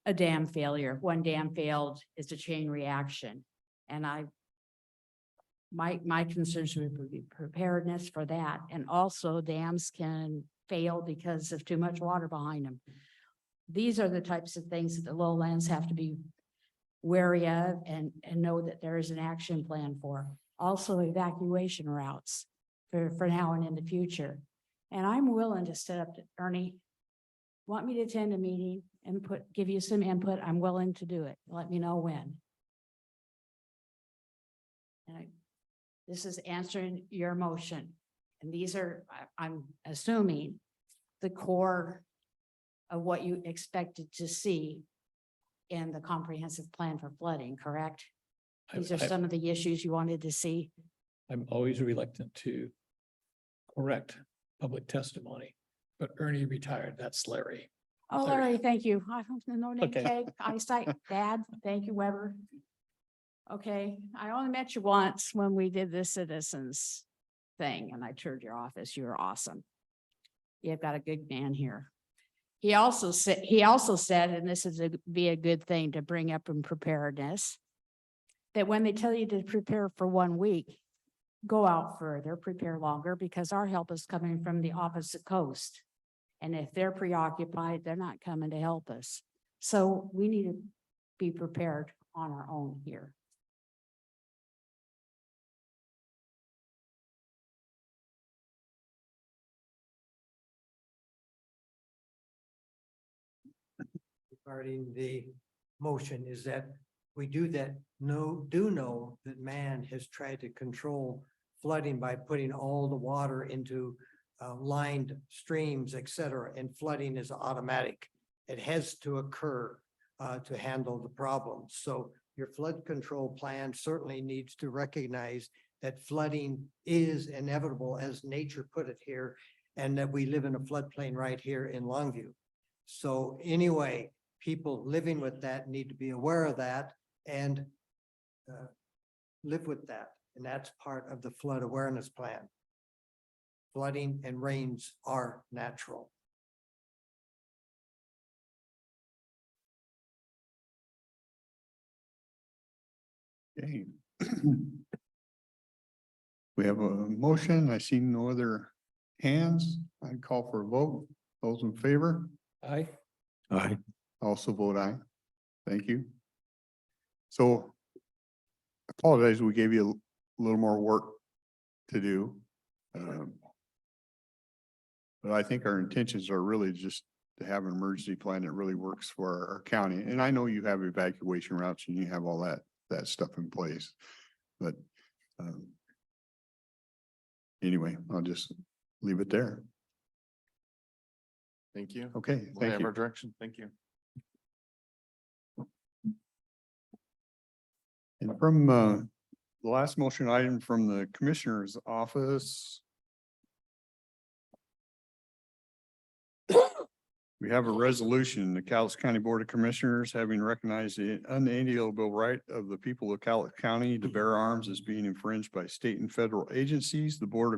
a dam failure. If one dam failed, it's a chain reaction. And my concerns would be preparedness for that. And also dams can fail because of too much water behind them. These are the types of things that the lowlands have to be wary of and know that there is an action plan for. Also evacuation routes for now and in the future. And I'm willing to set up, Ernie, want me to attend a meeting and give you some input, I'm willing to do it. Let me know when. And this is answering your motion. And these are, I'm assuming, the core of what you expected to see in the comprehensive plan for flooding, correct? These are some of the issues you wanted to see. I'm always reluctant to correct public testimony, but Ernie retired. That's Larry. Oh, Larry. Larry, thank you. I don't know name Okay. tag, eyesight, Dad. Thank you, Weber. Okay, I only met you once when we did the citizens thing and I toured your office. You were awesome. You've got a good man here. He also said, and this is be a good thing to bring up in preparedness, that when they tell you to prepare for 1 week, go out further, prepare longer, because our help is coming from the opposite coast. And if they're preoccupied, they're not coming to help us. So we need to be prepared on our own here. Regarding the motion is that we do know that man has tried to control flooding by putting all the water into lined streams, et cetera, and flooding is automatic. It has to occur to handle the problem. So your flood control plan certainly needs to recognize that flooding is inevitable, as nature put it here, and that we live in a floodplain right here in Longview. So anyway, people living with that need to be aware of that and live with that. And that's part of the flood awareness plan. flooding and rains are natural. Okay. We have a motion. I see no other hands. I call for a vote. Those in favor? Aye. Aye. Also vote aye. Thank you. So I apologize, we gave you a little more work to do. But I think our intentions are really just to have an emergency plan that really works for our county. And I know you have evacuation routes and you have all that stuff in place. But anyway, I'll just leave it there. Thank you. Okay, We'll thank have our you. direction. Thank you. And from the last motion item from the Commissioner's office. We have a resolution, the Cowlitz County Board of Commissioners having recognized the unalienable right of the people of Cowlitz County to bear arms as being infringed by state and federal agencies. The Board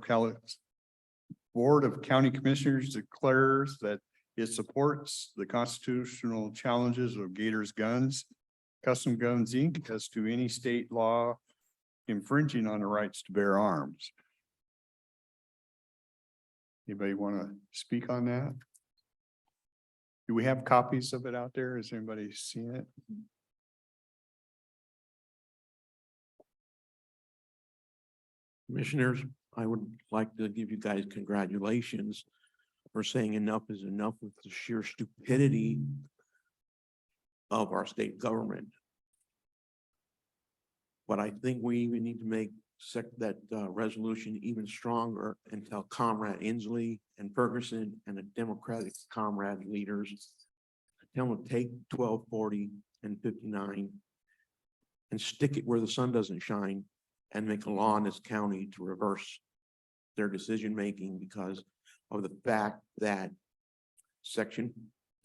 of County Commissioners declares that it supports the constitutional challenges of Gators Guns, Custom Guns Inc. as to any state law infringing on the rights to bear arms. Anybody want to speak on that? Do we have copies of it out there? Has anybody seen it? Commissioners, I would like to give you guys congratulations for saying enough is enough with the sheer stupidity of our state government. But I think we even need to make that resolution even stronger and tell Comrade Inslee and Ferguson and the Democratic comrade leaders, tell them to take 1240 and 59 and stick it where the sun doesn't shine and make a law in this county to reverse their decision-making because of the fact that section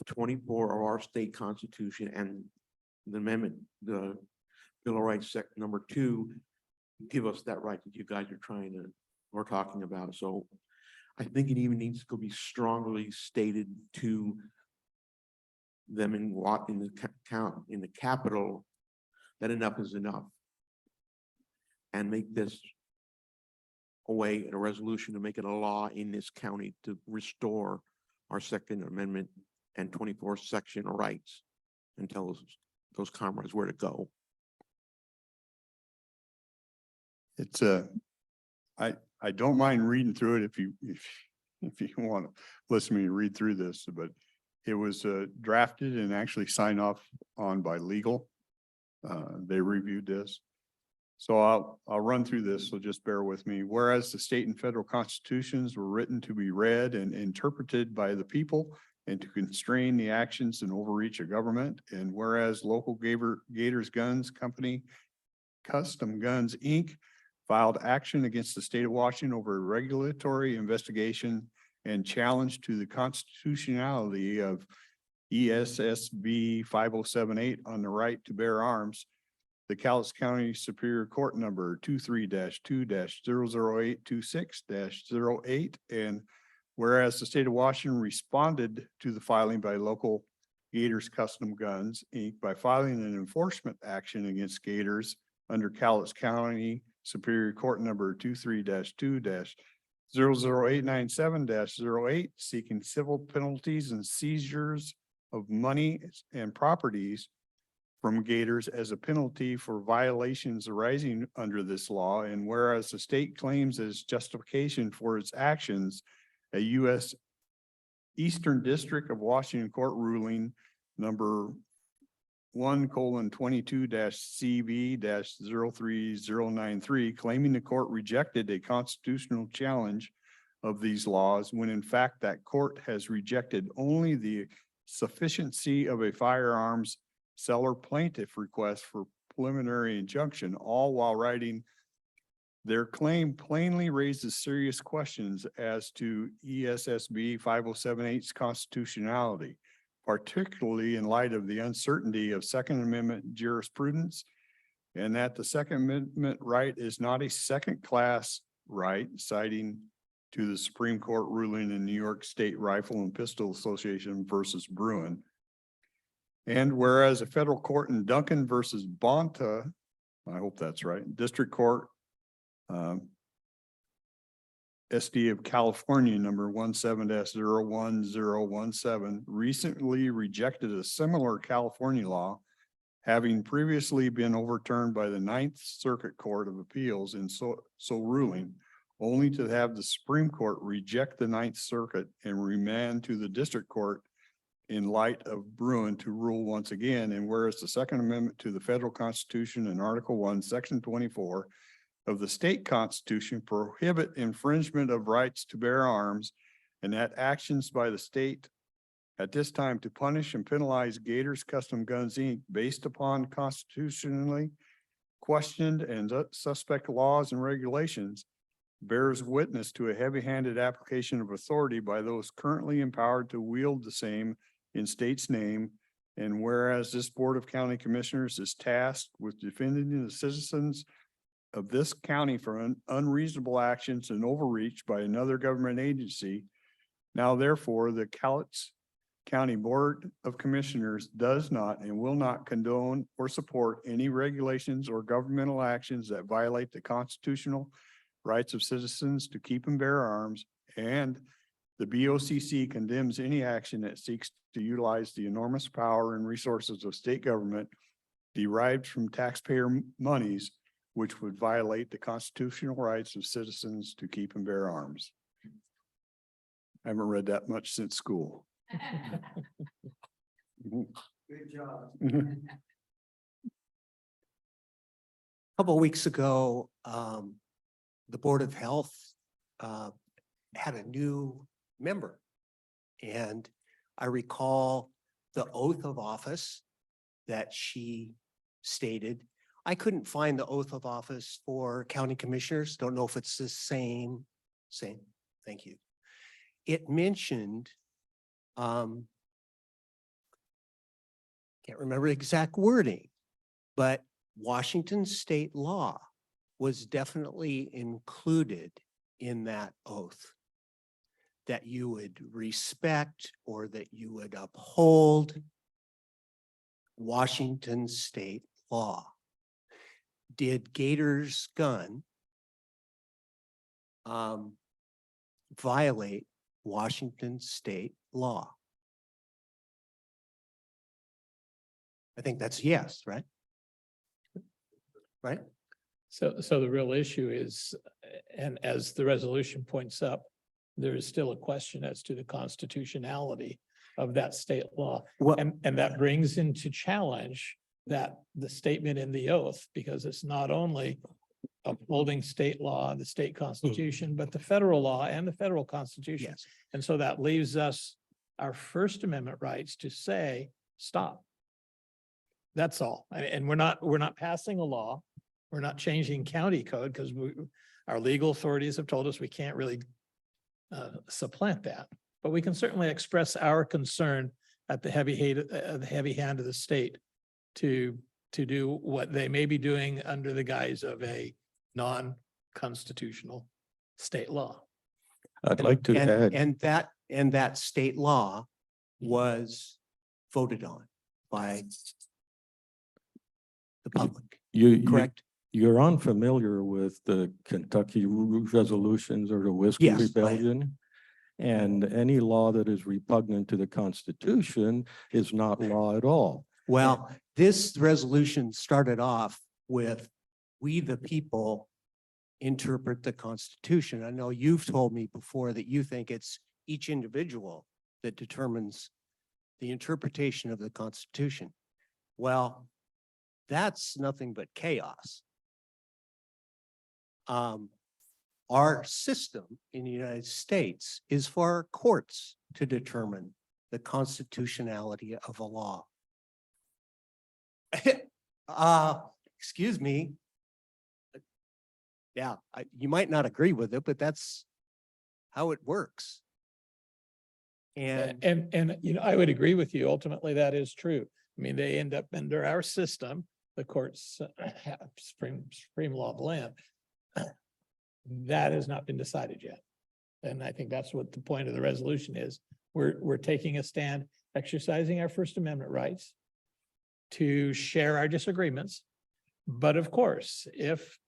24 of our state constitution and the amendment, the Bill of Rights, number 2, give us that right that you guys are we're talking about. So I think it even needs to be strongly stated to them in the capital that enough is enough. And make this a resolution to make it a law in this county to restore our Second Amendment and 24th section rights and tell those comrades where to go. It's I don't mind reading through it if you want to listen to me read through this, but it was drafted and actually signed off on by legal. They reviewed this. So I'll run through this, so just bear with me. Whereas the state and federal constitutions were written to be read and interpreted by the people and to constrain the actions and overreach of government. And whereas local Gators Guns Company, Custom Guns Inc. filed action against the state of Washington over a regulatory investigation and challenge to the constitutionality of ESSB 5078 on the right to bear arms. The Cowlitz County Superior Court number 23-2-00826-08. And whereas the state of Washington responded to the filing by local Gators Custom Guns Inc. by filing an enforcement action against Gators under Cowlitz County Superior Court number 23-2-00897-08, seeking civil penalties and seizures of money and properties from Gators as a penalty for violations arising under this law. And whereas the state claims as justification for its actions, a U.S. Eastern District of Washington Court ruling number 1:22-CV-03093, claiming the court rejected a constitutional challenge of these laws, when in fact that court has rejected only the sufficiency of a firearms seller plaintiff request for preliminary injunction, all while writing their claim plainly raises serious questions as to ESSB 5078's constitutionality, particularly in light of the uncertainty of Second Amendment jurisprudence, and that the Second Amendment right is not a second-class right, citing to the Supreme Court ruling in New York State Rifle and Pistol Association versus Bruin. And whereas a federal court in Duncan versus Bonta, I hope that's right, District Court, SD of California, number 17-01017, recently rejected a similar California law, having previously been overturned by the Ninth Circuit Court of Appeals in so ruling, only to have the Supreme Court reject the Ninth Circuit and remand to the District Court in light of Bruin to rule once again. And whereas the Second Amendment to the Federal Constitution in Article 1, Section 24 of the state constitution prohibit infringement of rights to bear arms, and that actions by the state at this time to punish and penalize Gators Custom Guns, Inc. based upon constitutionally questioned and suspect laws and regulations bears witness to a heavy-handed application of authority by those currently empowered to wield the same in state's name. And whereas this Board of County Commissioners is tasked with defending the citizens of this county for unreasonable actions and overreach by another government agency, now therefore the Cowlitz County Board of Commissioners does not and will not condone or support any regulations or governmental actions that violate the constitutional rights of citizens to keep and bear arms, and the BOCC condemns any action that seeks to utilize the enormous power and resources of state government derived from taxpayer monies, which would violate the constitutional rights of citizens to keep and bear arms. I haven't read that much since school. Good job. Couple of weeks ago, the Board of Health had a new member. And I recall the oath of office that she stated. I couldn't find the oath of office for county commissioners. Don't know if it's the same. Thank you. It mentioned, can't remember the exact wording, but Washington state law was definitely included in that oath, that you would respect or that you would uphold Washington state law. Did Gators Gun violate Washington state law? I think that's yes, right? Right? So the real issue is, and as the resolution points up, there is still a question as to the constitutionality of that state law. Well, And that brings into challenge that the statement in the oath, because it's not only upholding state law, the state constitution, but the federal law and the federal constitution. yes. And so that leaves us our First Amendment rights to say, stop. That's all. And we're not passing a law. We're not changing county code because our legal authorities have told us we can't really supplant that. But we can certainly express our concern at the heavy hand of the state to do what they may be doing under the guise of a non-constitutional state law. I'd like to add, And that state law was voted on by the public, correct? you're unfamiliar with the Kentucky resolutions or the Whiskey Yes, I am. Rebellion. And any law that is repugnant to the Constitution is not law at all. Well, this resolution started off with, we the people interpret the Constitution. I know you've told me before that you think it's each individual that determines the interpretation of the Constitution. Well, that's nothing but chaos. Our system in the United States is for our courts to determine the constitutionality of a law. Excuse me. Yeah, you might not agree with it, but that's how it works. And And, you know, I would agree with you. Ultimately, that is true. I mean, they end up under our system, the courts have supreme law of the land. That has not been decided yet. And I think that's what the point of the resolution is. We're taking a stand, exercising our First Amendment rights to share our disagreements. But of course, if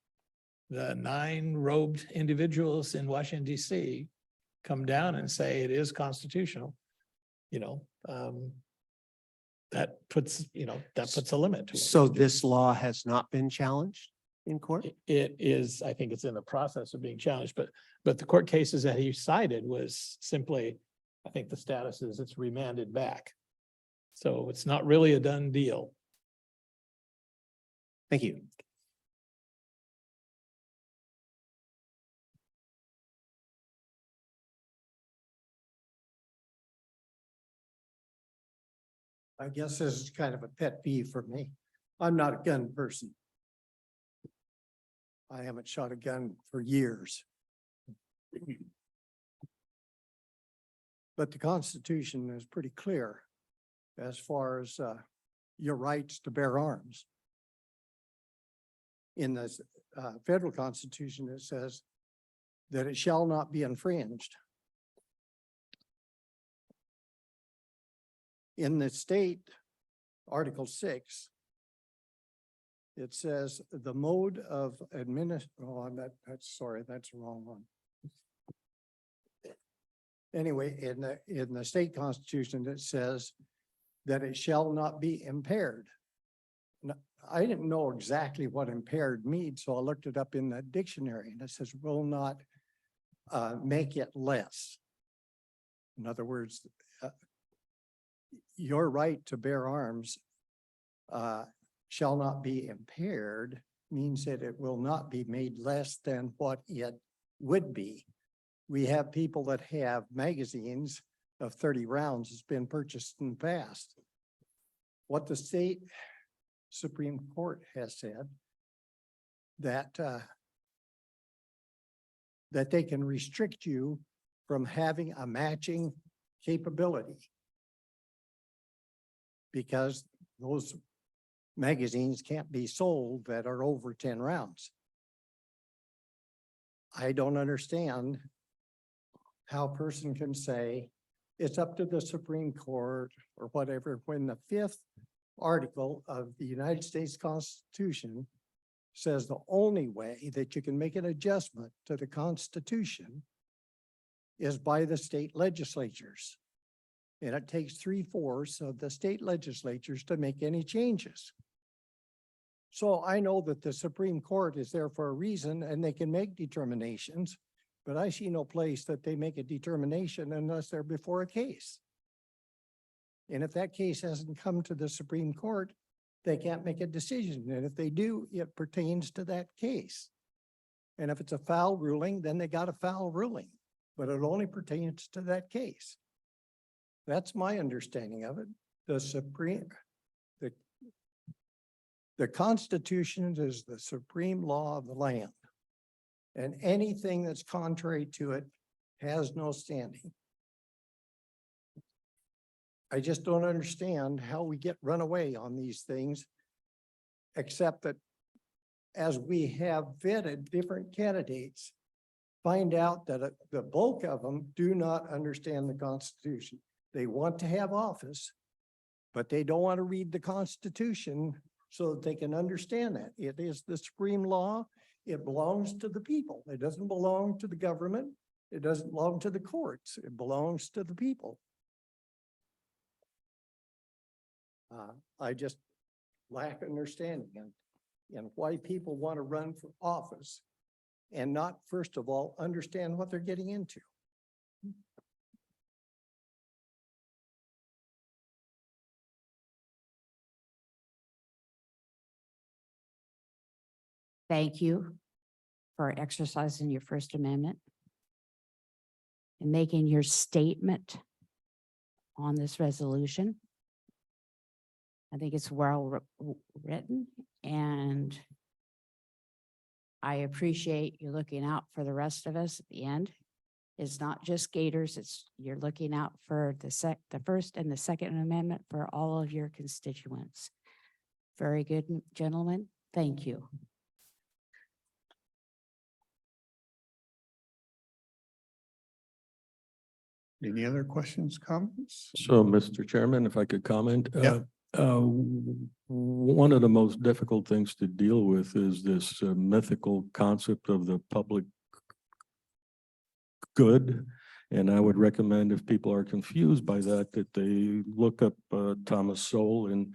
the 9 robed individuals in Washington DC come down and say it is constitutional, that puts a limit to it. So this law has not been challenged in court? It is, I think it's in the process of being challenged, but the court cases that he cited was simply, I think the status is it's remanded back. So it's not really a done deal. Thank you. I guess this is kind of a pet peeve for me. I'm not a gun person. I haven't shot a gun for years. But the Constitution is pretty clear as far as your rights to bear arms. In the federal Constitution, it says that it shall not be infringed. In the state, Article 6, it says the mode of that's the wrong one. Anyway, in the state constitution, it says that it shall not be impaired. Now, I didn't know exactly what impaired means, so I looked it up in the dictionary, and it says will not make it less. In other words, your right to bear arms shall not be impaired means that it will not be made less than what it would be. We have people that have magazines of 30 rounds that's been purchased in the past. What the state Supreme Court has said that that they can restrict you from having a matching capability because those magazines can't be sold that are over 10 rounds. I don't understand how a person can say it's up to the Supreme Court or whatever, when the 5th article of the United States Constitution says the only way that you can make an adjustment to the Constitution is by the state legislatures. And it takes 3/4 of the state legislatures to make any changes. So I know that the Supreme Court is there for a reason and they can make determinations, but I see no place that they make a determination unless they're before a case. And if that case hasn't come to the Supreme Court, they can't make a decision. And if they do, it pertains to that case. And if it's a foul ruling, then they got a foul ruling, but it only pertains to that case. That's my understanding of it. The Constitution is the supreme law of the land. And anything that's contrary to it has no standing. I just don't understand how we get run away on these things, except that as we have vetted different candidates, find out that the bulk of them do not understand the Constitution. They want to have office, but they don't want to read the Constitution so that they can understand that. It is the supreme law. It belongs to the people. It doesn't belong to the government. It doesn't belong to the courts. It belongs to the people. I just lack understanding and why people want to run for office and not, first of all, understand what they're getting into. Thank you for exercising your First Amendment and making your statement on this resolution. I think it's well written, and I appreciate you looking out for the rest of us at the end. It's not just Gators, you're looking out for the First and the Second Amendment for all of your constituents. Very good, gentlemen. Thank you. Any other questions, comments? So, Mr. Chairman, if I could comment. Yeah. One of the most difficult things to deal with is this mythical concept of the public good. And I would recommend if people are confused by that, that they look up Thomas Sowell and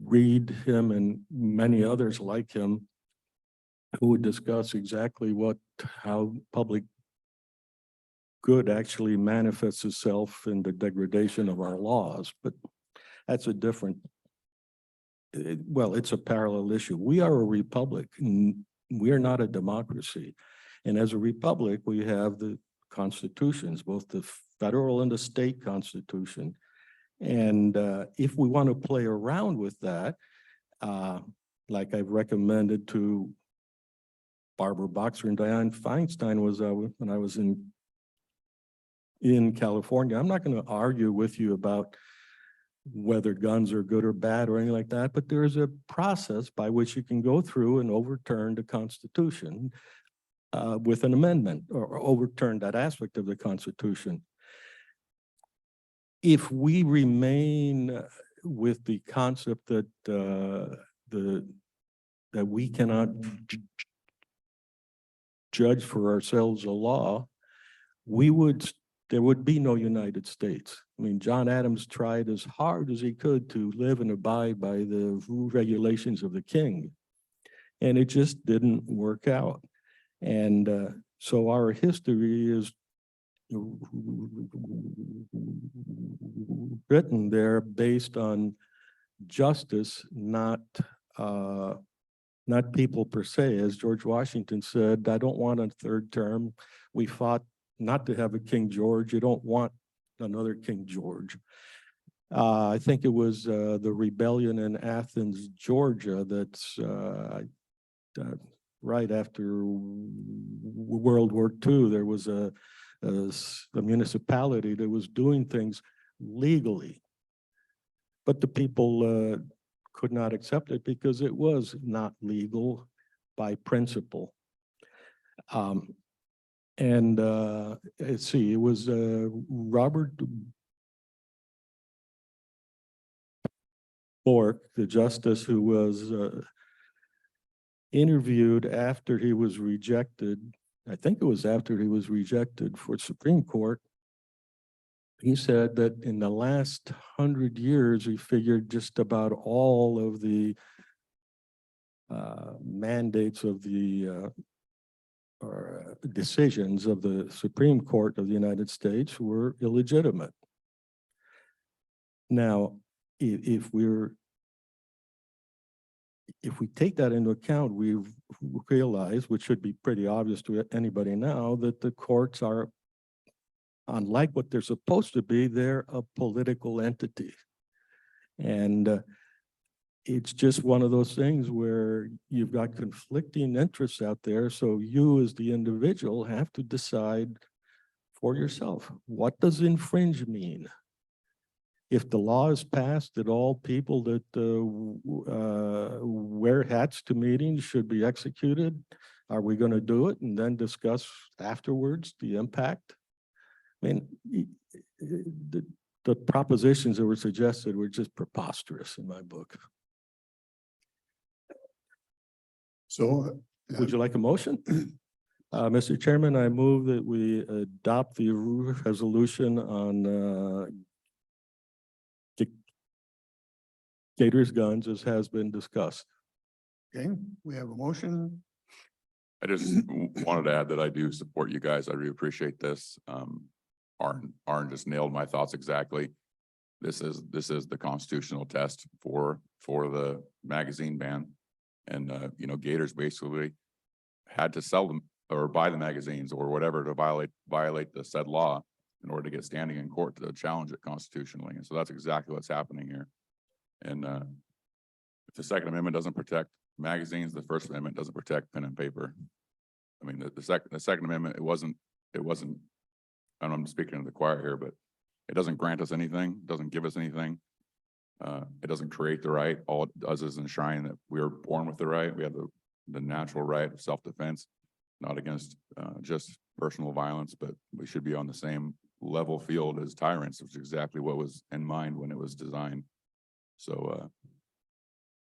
read him and many others like him who would discuss exactly how public good actually manifests itself in the degradation of our laws. But that's a different, well, it's a parallel issue. We are a republic. We are not a democracy. And as a republic, we have the constitutions, both the federal and the state constitution. And if we want to play around with that, like I've recommended to Barbara Boxer and Dianne Feinstein when I was in California. I'm not going to argue with you about whether guns are good or bad or anything like that, but there is a process by which you can go through and overturn the Constitution with an amendment or overturn that aspect of the Constitution. If we remain with the concept that that we cannot judge for ourselves a law, there would be no United States. I mean, John Adams tried as hard as he could to live and abide by the regulations of the king, and it just didn't work out. And so our history is written there based on justice, not people per se. As George Washington said, I don't want a third term. We fought not to have a King George. You don't want another King George. I think it was the rebellion in Athens, Georgia, that's right after World War II. There was a municipality that was doing things legally, but the people could not accept it because it was not legal by principle. Let's see, it was Robert Bork, the justice, who was interviewed after he was rejected. I think it was after he was rejected for Supreme Court. He said that in the last 100 years, he figured just about all of the mandates of the or decisions of the Supreme Court of the United States were illegitimate. Now, if we take that into account, we realize, which should be pretty obvious to anybody now, that the courts are, unlike what they're supposed to be, they're a political entity. And it's just one of those things where you've got conflicting interests out there. So you as the individual have to decide for yourself, what does infringe mean? If the law is passed that all people that wear hats to meetings should be executed, are we going to do it and then discuss afterwards the impact? I mean, the propositions that were suggested were just preposterous in my book. So Would you like a motion? Mr. Chairman, I move that we adopt the resolution on Gators guns as has been discussed. okay, we have a motion. I just wanted to add that I do support you guys. I really appreciate this. Arn just nailed my thoughts exactly. This is the constitutional test for the magazine ban. And you know, Gators basically had to sell them or buy the magazines or whatever to violate the said law in order to get standing in court to challenge it constitutionally. And so that's exactly what's happening here. And if the Second Amendment doesn't protect magazines, the First Amendment doesn't protect pen and paper. I mean, the Second Amendment, it wasn't, I know I'm speaking to the choir here, but it doesn't grant us anything, doesn't give us anything. It doesn't create the right. All it does is enshrine that we are born with the right. We have the natural right of self-defense. not against just personal violence, but we should be on the same level field as tyrants, which is exactly what was in mind when it was designed. So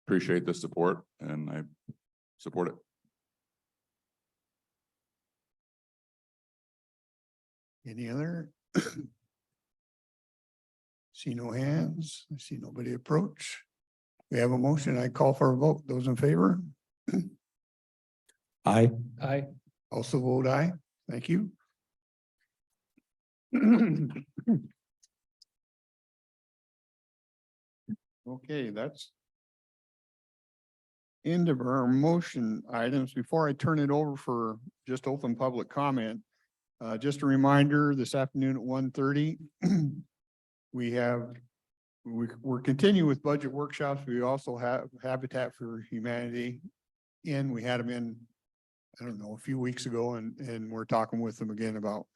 appreciate the support and I support it. Any other? See no hands. I see nobody approach. We have a motion. I call for a vote. Those in favor? I, I, Also vote aye. Thank you. Okay, that's end of our motion items. Before I turn it over for just open public comment, just a reminder, this afternoon at 1:30, we're continuing with budget workshops. We also have Habitat for Humanity in. We had them in, I don't know, a few weeks ago, and we're talking with them again about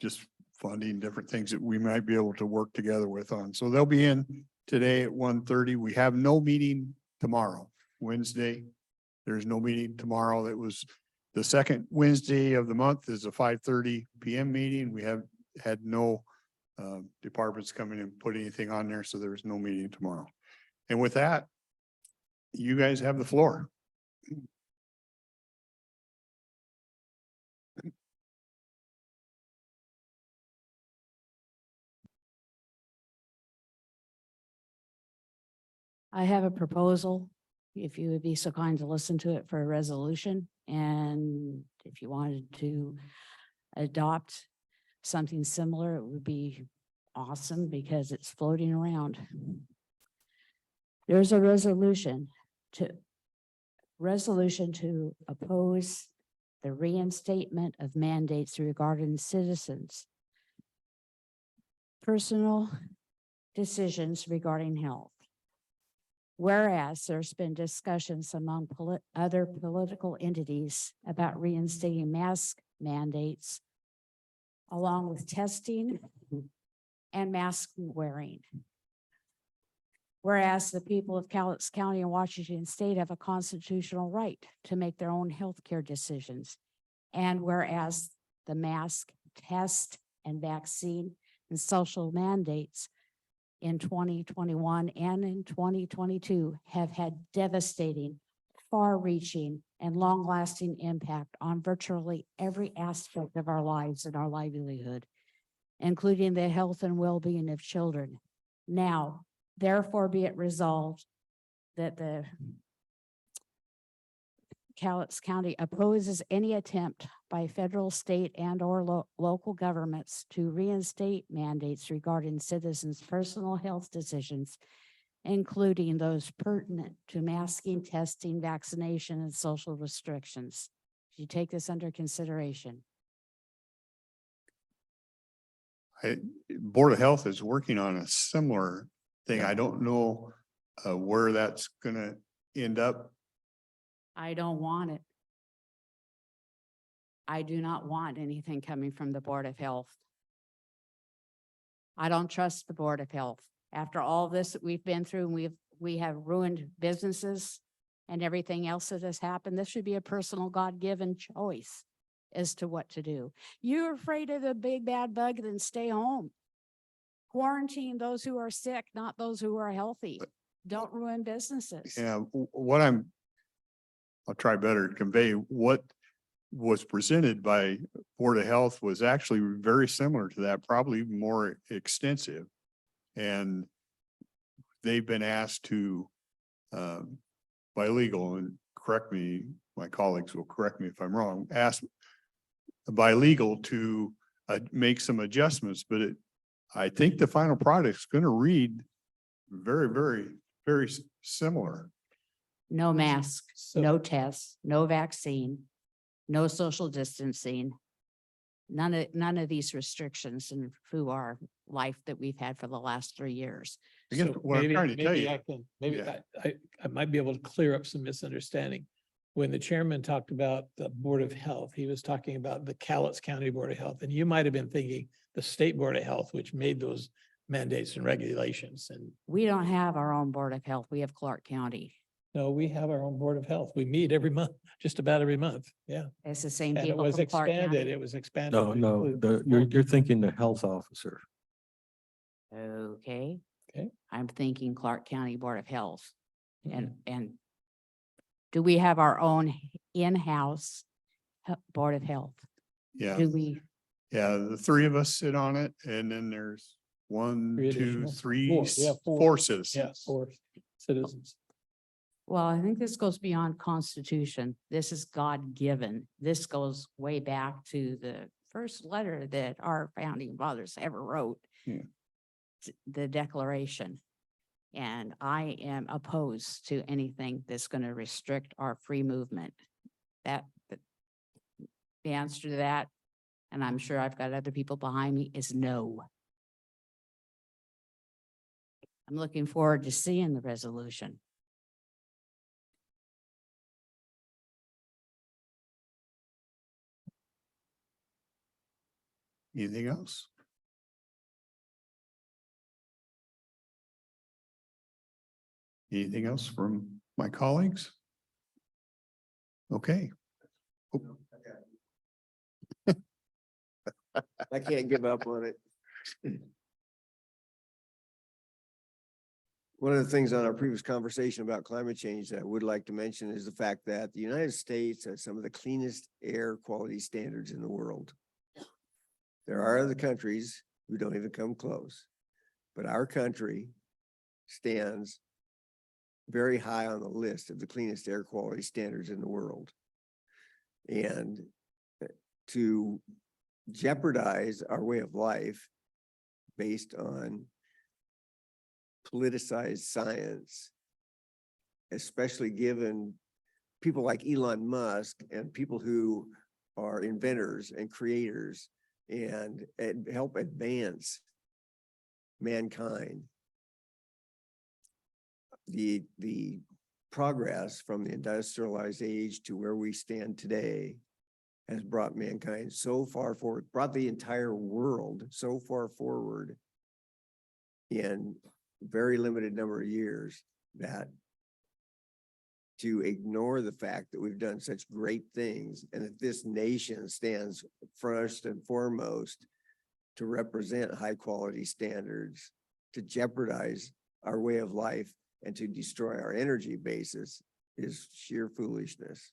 just funding different things that we might be able to work together with on. So they'll be in today at 1:30. We have no meeting tomorrow, Wednesday. There's no meeting tomorrow. That was the second Wednesday of the month is a 5:30 PM meeting. We have had no departments come in and put anything on there, so there's no meeting tomorrow. And with that, you guys have the floor. I have a proposal, if you would be so kind to listen to it for a resolution, and if you wanted to adopt something similar, it would be awesome because it's floating around. There's a resolution to oppose the reinstatement of mandates regarding citizens' personal decisions regarding health. Whereas there's been discussions among other political entities about reinstating mask mandates along with testing and mask wearing. Whereas the people of Cowlitz County and Washington State have a constitutional right to make their own healthcare decisions. And whereas the mask, test, and vaccine and social mandates in 2021 and in 2022 have had devastating, far-reaching, and long-lasting impact on virtually every aspect of our lives and our livelihood, including the health and well-being of children. Now, therefore be it resolved that the Cowlitz County opposes any attempt by federal, state, and or local governments to reinstate mandates regarding citizens' personal health decisions, including those pertinent to masking, testing, vaccination, and social restrictions. Do you take this under consideration? Board of Health is working on a similar thing. I don't know where that's gonna end up. I don't want it. I do not want anything coming from the Board of Health. I don't trust the Board of Health. After all this that we've been through, and we have ruined businesses and everything else that has happened, this should be a personal God-given choice as to what to do. You're afraid of the big bad bug, then stay home. Quarantine those who are sick, not those who are healthy. Don't ruin businesses. Yeah, I'll try better to convey what was presented by Board of Health was actually very similar to that, probably even more extensive. And they've been asked to, by legal, and correct me, my colleagues will correct me if I'm wrong, asked by legal to make some adjustments, but I think the final product is going to read very, very, very similar. No mask, So- no tests, no vaccine, no social distancing. None of these restrictions and through our life that we've had for the last 3 years. I guess So what I'm maybe- trying to tell maybe you. I can, maybe Yeah. I might be able to clear up some misunderstanding. When the chairman talked about the Board of Health, he was talking about the Cowlitz County Board of Health, and you might have been thinking the State Board of Health, which made those mandates and regulations, and We don't have our own Board of Health. We have Clark County. No, we have our own Board of Health. We meet every month, just about every month. Yeah. It's the same And it people was from Clark expanded. County. It was expanded. No, to no, include you're thinking the health officer. Okay. Okay. I'm thinking Clark County Board of Health. And do we have our own in-house Board of Health? Yeah, Do we? yeah, the three of us sit on it and then there's one, Three two, additional? three, Four. We have four. four Yeah, citizens. for citizens. Well, I think this goes beyond Constitution. This is God-given. This goes way back to the first letter that our founding fathers ever wrote. Yeah. The Declaration. And I am opposed to anything that's going to restrict our free movement. The answer to that, and I'm sure I've got other people behind me, is no. I'm looking forward to seeing the resolution. Anything else? Anything else from my colleagues? Okay. Oh, I can't give up on it. One of the things on our previous conversation about climate change that I would like to mention is the fact that the United States has some of the cleanest air quality standards in the world. There are other countries who don't even come close, but our country stands very high on the list of the cleanest air quality standards in the world. And to jeopardize our way of life based on politicized science, especially given people like Elon Musk and people who are inventors and creators and help advance mankind. The progress from the industrialized age to where we stand today has brought mankind so far forward, brought the entire world so far forward in a very limited number of years that to ignore the fact that we've done such great things and that this nation stands first and foremost to represent high quality standards, to jeopardize our way of life and to destroy our energy basis is sheer foolishness.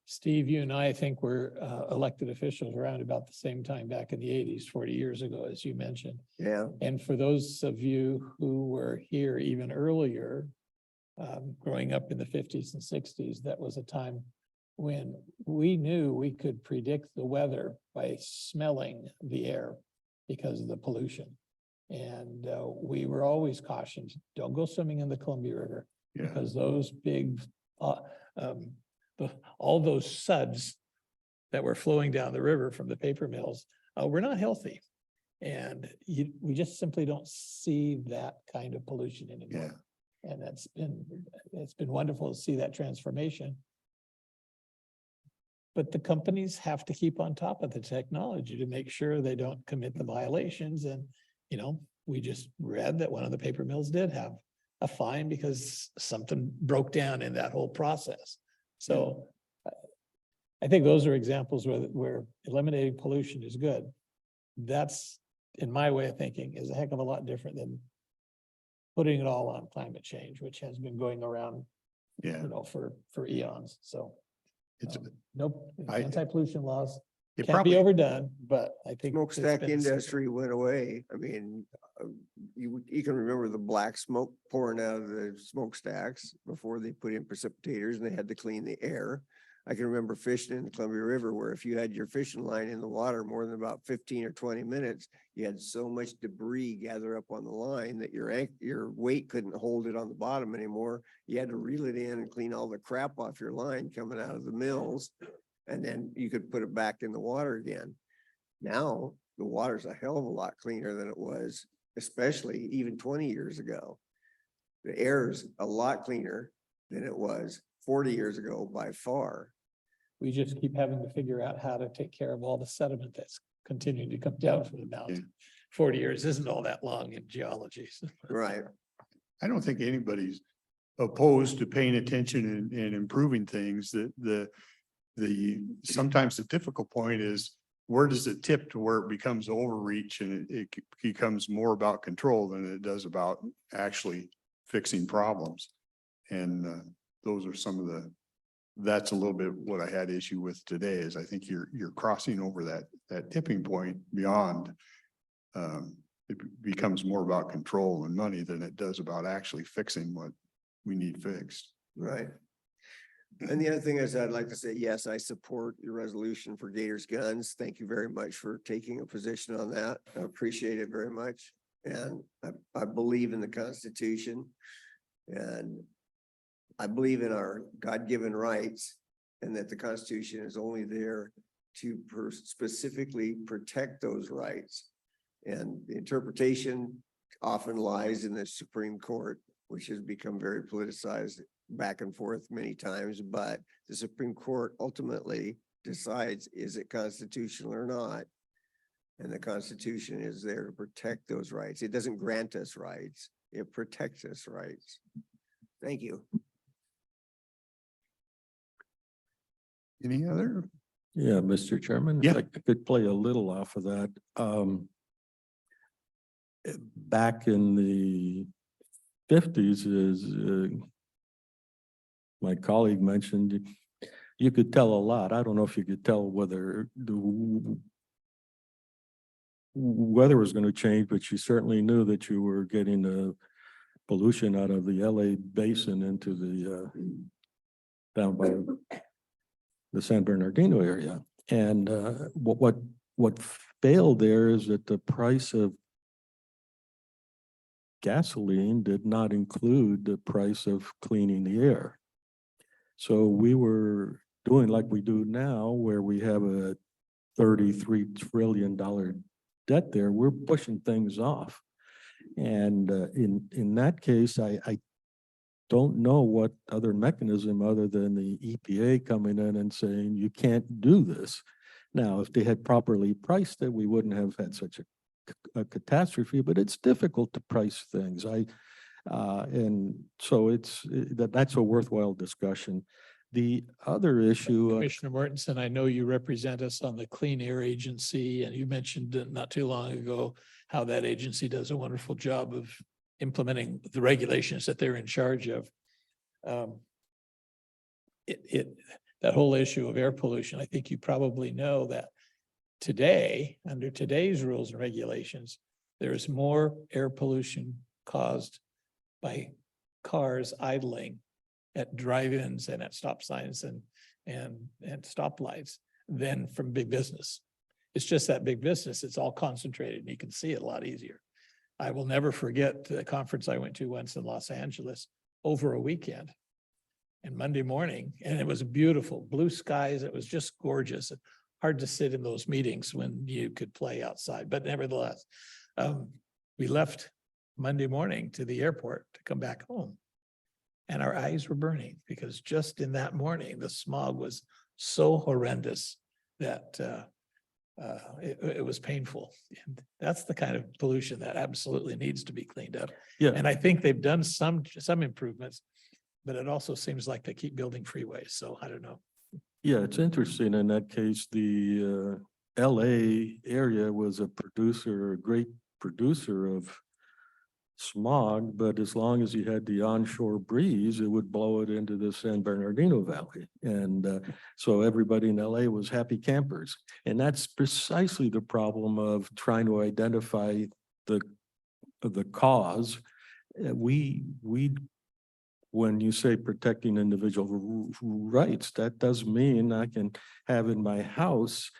Steve, you and I think were elected officials around about the same time back in the 80s, 40 years ago, as you mentioned. Yeah. And for those of you who were here even earlier, growing up in the 50s and 60s, that was a time when we knew we could predict the weather by smelling the air because of the pollution. And we were always cautioned, don't go swimming in the Columbia River yeah. because those big, all those suds that were flowing down the river from the paper mills were not healthy. And we just simply don't see that kind of pollution anymore. Yeah. And it's been wonderful to see that transformation. But the companies have to keep on top of the technology to make sure they don't commit the violations. And, you know, we just read that one of the paper mills did have a fine because something broke down in that whole process. So I think those are examples where eliminating pollution is good. That's, in my way of thinking, is a heck of a lot different than putting it all on climate change, which has been going around, Yeah. you know, for eons. So It's, nope, I- anti-pollution laws it can't probably, be overdone, but I think. it's Smokestack been- industry went away. I mean, you can remember the black smoke pouring out of the smokestacks before they put in precipitators and they had to clean the air. I can remember fishing in the Columbia River where if you had your fishing line in the water more than about 15 or 20 minutes, you had so much debris gather up on the line that your weight couldn't hold it on the bottom anymore. You had to reel it in and clean all the crap off your line coming out of the mills. And then you could put it back in the water again. Now, the water's a hell of a lot cleaner than it was, especially even 20 years ago. The air is a lot cleaner than it was 40 years ago by far. We just keep having to figure out how to take care of all the sediment that's continuing to come down from the mountain. 40 years isn't all that long in geology. Right. I don't think anybody's opposed to paying attention and improving things. Sometimes the difficult point is where does it tip to where it becomes overreach and it becomes more about control than it does about actually fixing problems. And those are some of that's a little bit what I had issue with today is I think you're crossing over that tipping point beyond. It becomes more about control and money than it does about actually fixing what we need fixed. Right. And the other thing is I'd like to say, yes, I support your resolution for Gators Guns. Thank you very much for taking a position on that. I appreciate it very much. And I believe in the Constitution. And I believe in our God-given rights and that the Constitution is only there to specifically protect those rights. And the interpretation often lies in the Supreme Court, which has become very politicized back and forth many times, but the Supreme Court ultimately decides, is it constitutional or not? And the Constitution is there to protect those rights. It doesn't grant us rights, it protects us rights. Thank you. Any other? Yeah, Mr. Chairman, if Yeah. I could play a little off of that. Back in the 50s my colleague mentioned, you could tell a lot. I don't know if you could tell whether the weather was going to change, but you certainly knew that you were getting the pollution out of the LA basin into the down by the San Bernardino area. And what failed there is that the price of gasoline did not include the price of cleaning the air. So we were doing like we do now, where we have a $33 trillion debt there. We're pushing things off. And in that case, I don't know what other mechanism other than the EPA coming in and saying, you can't do this. Now, if they had properly priced it, we wouldn't have had such a catastrophe, but it's difficult to price things. And so that's a worthwhile discussion. The other issue. Commissioner Mortensen, I know you represent us on the Clean Air Agency, and you mentioned not too long ago how that agency does a wonderful job of implementing the regulations that they're in charge of. That whole issue of air pollution, I think you probably know that today, under today's rules and regulations, there is more air pollution caused by cars idling at drive-ins and at stop signs and stoplights than from big business. It's just that big business, it's all concentrated and you can see it a lot easier. I will never forget the conference I went to once in Los Angeles over a weekend. And Monday morning, and it was beautiful, blue skies, it was just gorgeous. Hard to sit in those meetings when you could play outside, but nevertheless, we left Monday morning to the airport to come back home. And our eyes were burning because just in that morning, the smog was so horrendous that it was painful. And that's the kind of pollution that absolutely needs to be cleaned up. Yeah. And I think they've done some improvements, but it also seems like they keep building freeways. So I don't know. Yeah, it's interesting. In that case, the LA area was a great producer of smog, but as long as you had the onshore breeze, it would blow it into the San Bernardino Valley. And so everybody in LA was happy campers. And that's precisely the problem of trying to identify the cause. When you say protecting individual rights, that does mean I can have in my house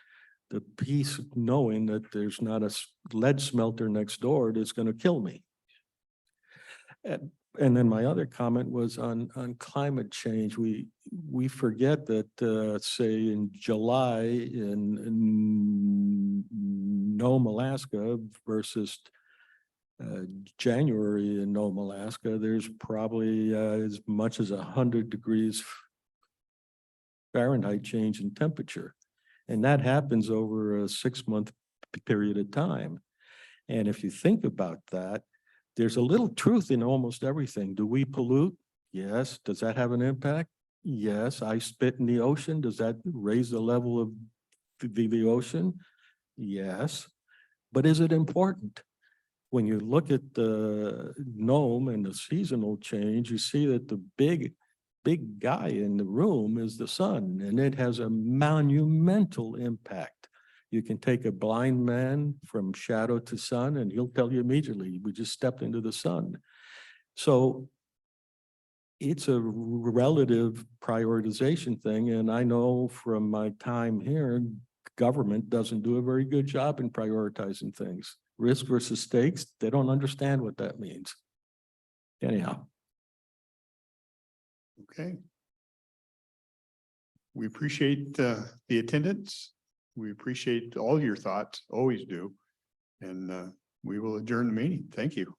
the peace of knowing that there's not a lead smelter next door that's going to kill me. And then my other comment was on climate change. We forget that, say in July in Nome, Alaska versus January in Nome, Alaska, there's probably as much as 100 degrees Fahrenheit change in temperature. And that happens over a 6-month period of time. And if you think about that, there's a little truth in almost everything. Do we pollute? Yes. Does that have an impact? Yes. I spit in the ocean. Does that raise the level of the ocean? Yes. But is it important? When you look at the Nome and the seasonal change, you see that the big guy in the room is the sun, and it has a monumental impact. You can take a blind man from shadow to sun, and he'll tell you immediately, we just stepped into the sun. So it's a relative prioritization thing, and I know from my time here, government doesn't do a very good job in prioritizing things. Risk versus stakes, they don't understand what that means. Anyhow. Okay. We appreciate the attendance. We appreciate all your thoughts, always do. And we will adjourn the meeting. Thank you.